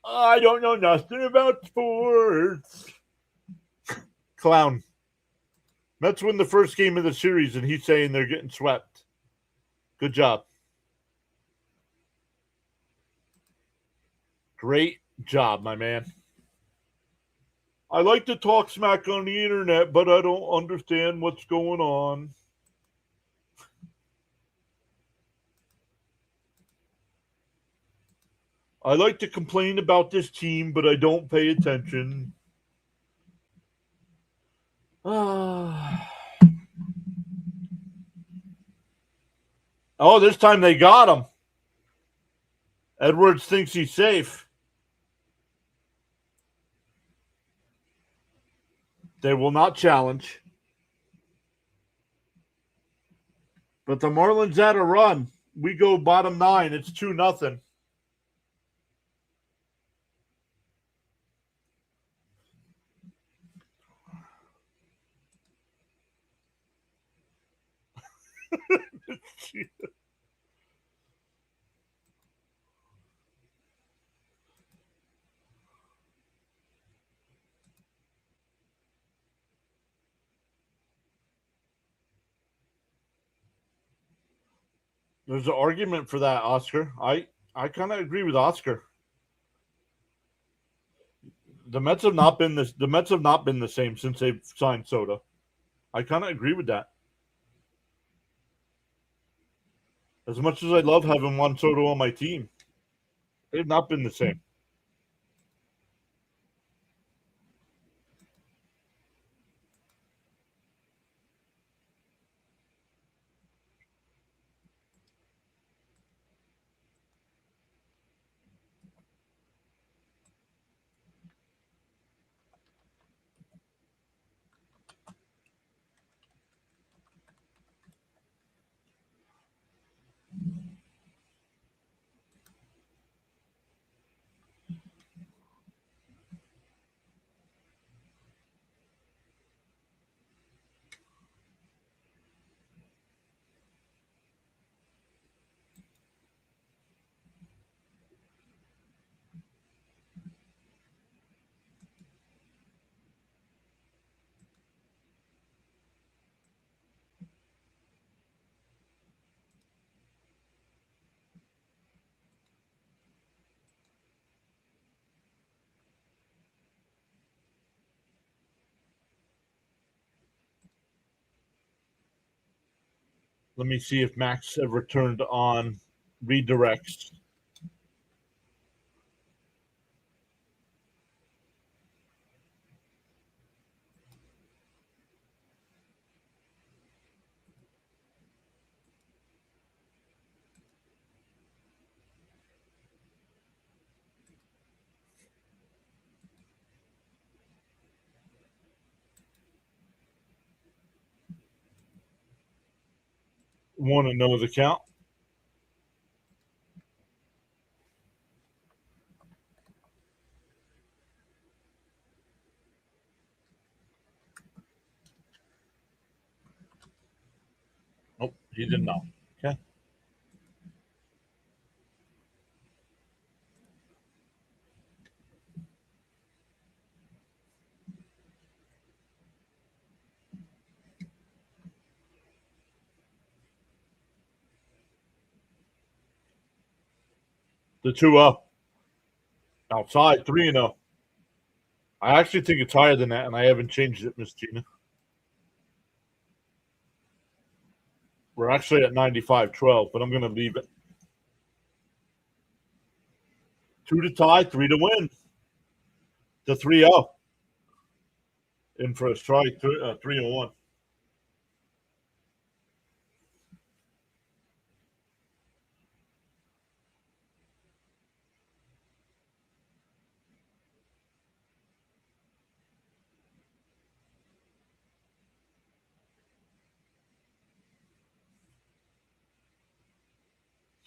I don't know nothing about sports. Clown. Mets win the first game of the series, and he's saying they're getting swept. Good job. Great job, my man. I like to talk smack on the internet, but I don't understand what's going on. I like to complain about this team, but I don't pay attention. Oh, this time they got him. Edwards thinks he's safe. They will not challenge. But the Marlins had a run. We go bottom 9. It's 2-0. There's an argument for that, Oscar. I kind of agree with Oscar. The Mets have not been this. The Mets have not been the same since they've signed Soto. I kind of agree with that. As much as I love having Juan Soto on my team, they've not been the same. Let me see if Max ever turned on redirects. Want to know the count? Nope, he did not. Okay. The 2-0. Outside, 3-0. I actually think it's higher than that, and I haven't changed it, Miss Gina. We're actually at 95-12, but I'm going to leave it. 2 to tie, 3 to win. The 3-0. In for a strike, 3-1.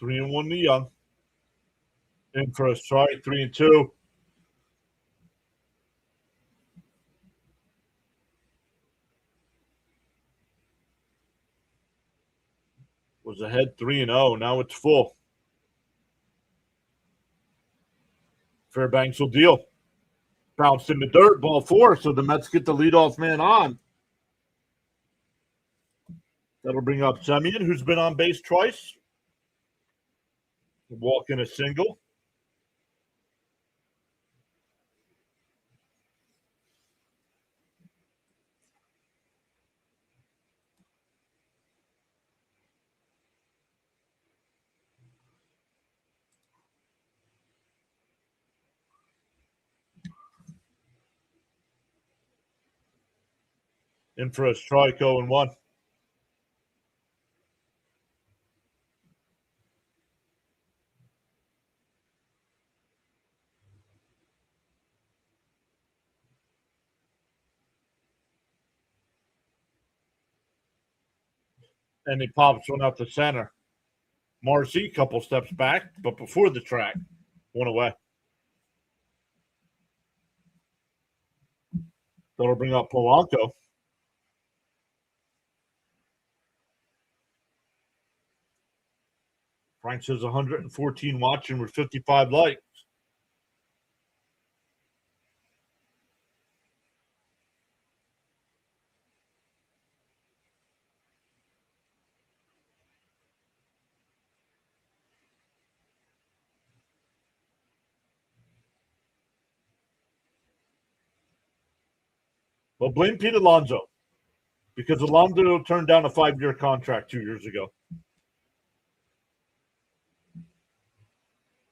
3-1 to Young. In for a strike, 3-2. Was ahead 3-0. Now it's full. Fairbanks will deal. Bounced in the dirt, ball 4, so the Mets get the leadoff man on. That'll bring up Semyon, who's been on base twice. Walk in a single. In for a strike, 0-1. And he pops one out to center. Marcy, couple steps back, but before the track, one away. That'll bring up Polanco. Frank says 114 watching with 55 likes. Well, blame Pete Alonso because Alonso turned down a 5-year contract 2 years ago.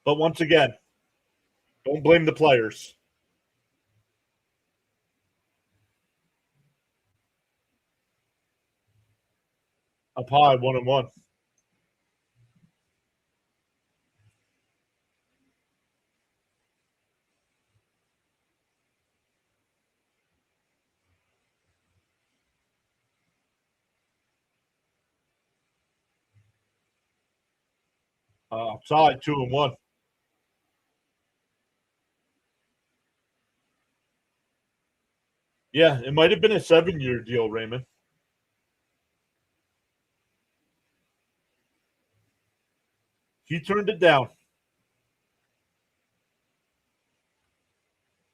But once again, don't blame the players. Up high, 1-1. Outside, 2-1. Yeah, it might have been a 7-year deal, Raymond. He turned it down.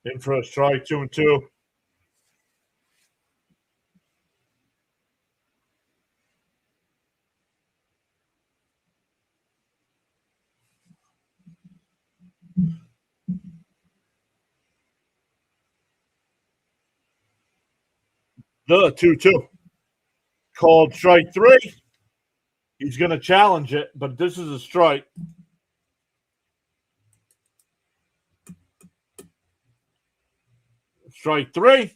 In for a strike, 2-2. The 2-2. Called strike 3. He's going to challenge it, but this is a strike. Strike 3.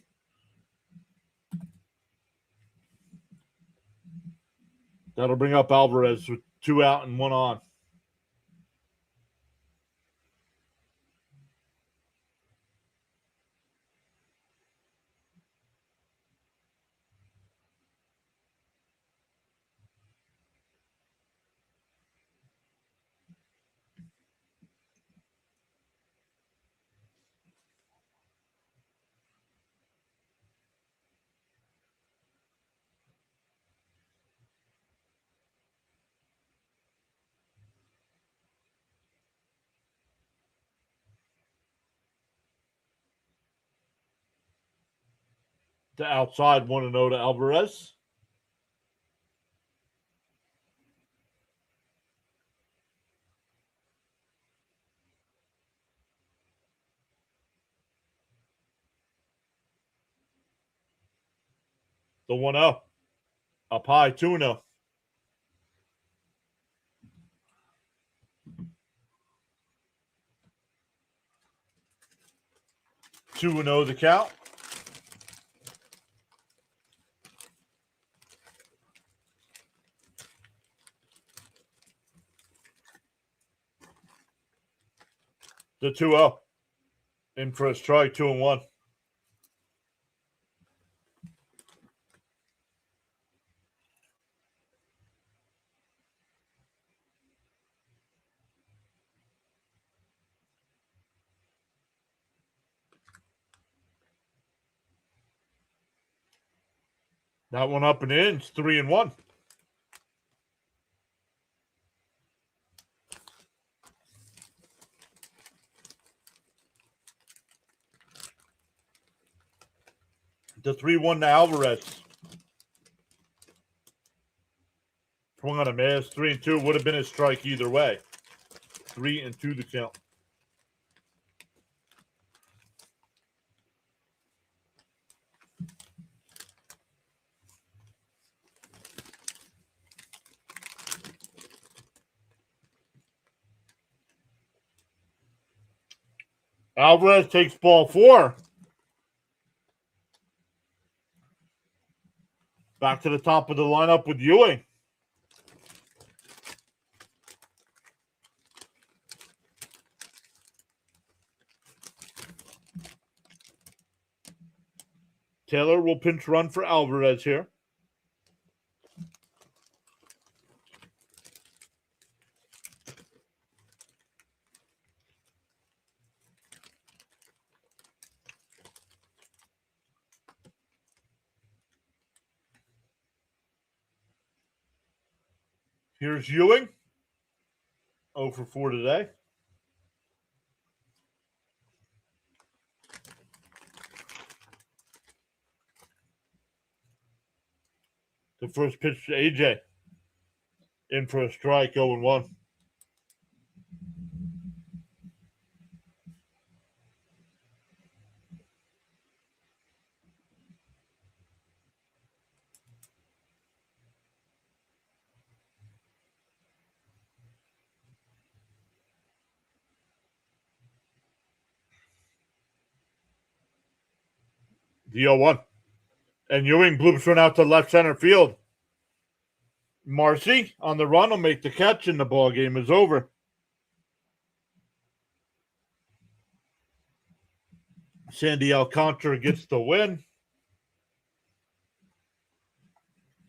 That'll bring up Alvarez with 2 out and 1 on. To outside 1-0 to Alvarez. The 1-0. Up high, 2-0. 2-0 the count. The 2-0. In for a strike, 2-1. That one up and in. It's 3-1. The 3-1 to Alvarez. Swung on a miss. 3-2 would have been a strike either way. 3-2 the count. Alvarez takes ball 4. Back to the top of the lineup with Ewing. Taylor will pinch run for Alvarez here. Here's Ewing. 0 for 4 today. The first pitch to AJ. In for a strike, 0-1. The 0-1. And Ewing bloops one out to left center field. Marcy on the run will make the catch, and the ball game is over. Sandy Alcantara gets the win.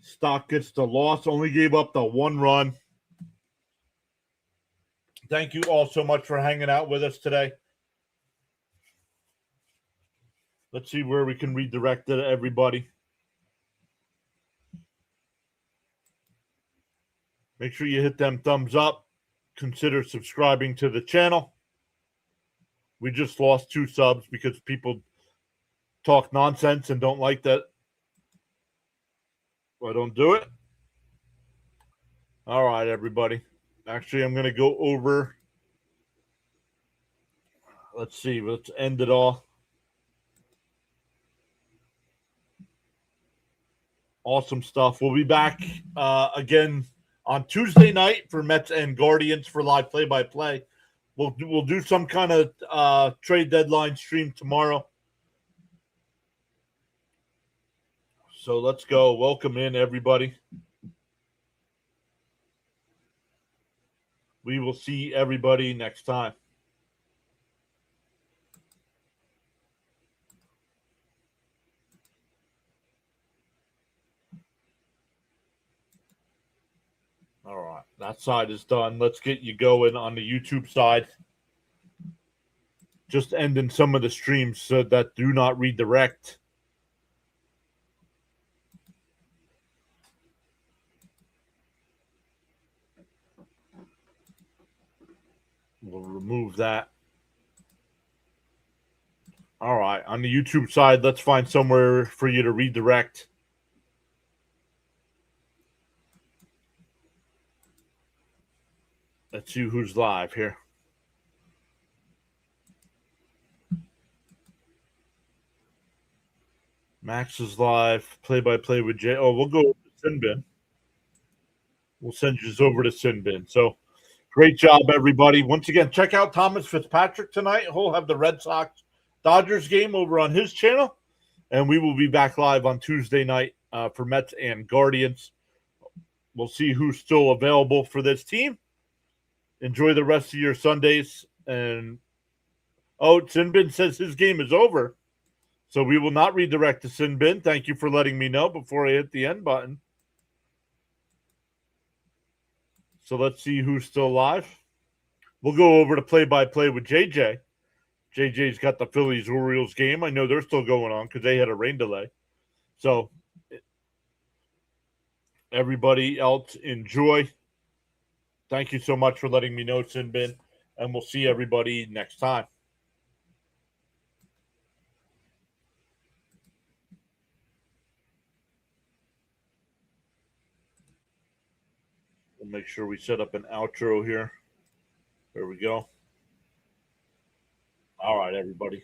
Stock gets the loss. Only gave up the 1 run. Thank you all so much for hanging out with us today. Let's see where we can redirect it to everybody. Make sure you hit them thumbs up. Consider subscribing to the channel. We just lost 2 subs because people talk nonsense and don't like that. I don't do it. All right, everybody. Actually, I'm going to go over. Let's see. Let's end it all. Awesome stuff. We'll be back again on Tuesday night for Mets and Guardians for live play-by-play. We'll do some kind of trade deadline stream tomorrow. So let's go. Welcome in, everybody. We will see everybody next time. All right, that side is done. Let's get you going on the YouTube side. Just ending some of the streams so that do not redirect. We'll remove that. All right, on the YouTube side, let's find somewhere for you to redirect. Let's see who's live here. Max is live. Play-by-play with Jay. Oh, we'll go over to Sinbin. We'll send you over to Sinbin. So great job, everybody. Once again, check out Thomas Fitzpatrick tonight. He'll have the Red Sox Dodgers game over on his channel. And we will be back live on Tuesday night for Mets and Guardians. We'll see who's still available for this team. Enjoy the rest of your Sundays. And Sinbin says his game is over. So we will not redirect to Sinbin. Thank you for letting me know before I hit the end button. So let's see who's still live. We'll go over to play-by-play with JJ. JJ's got the Phillies-Orioles game. I know they're still going on because they had a rain delay. So everybody else enjoy. Thank you so much for letting me know, Sinbin. And we'll see everybody next time. We'll make sure we set up an outro here. There we go. All right, everybody.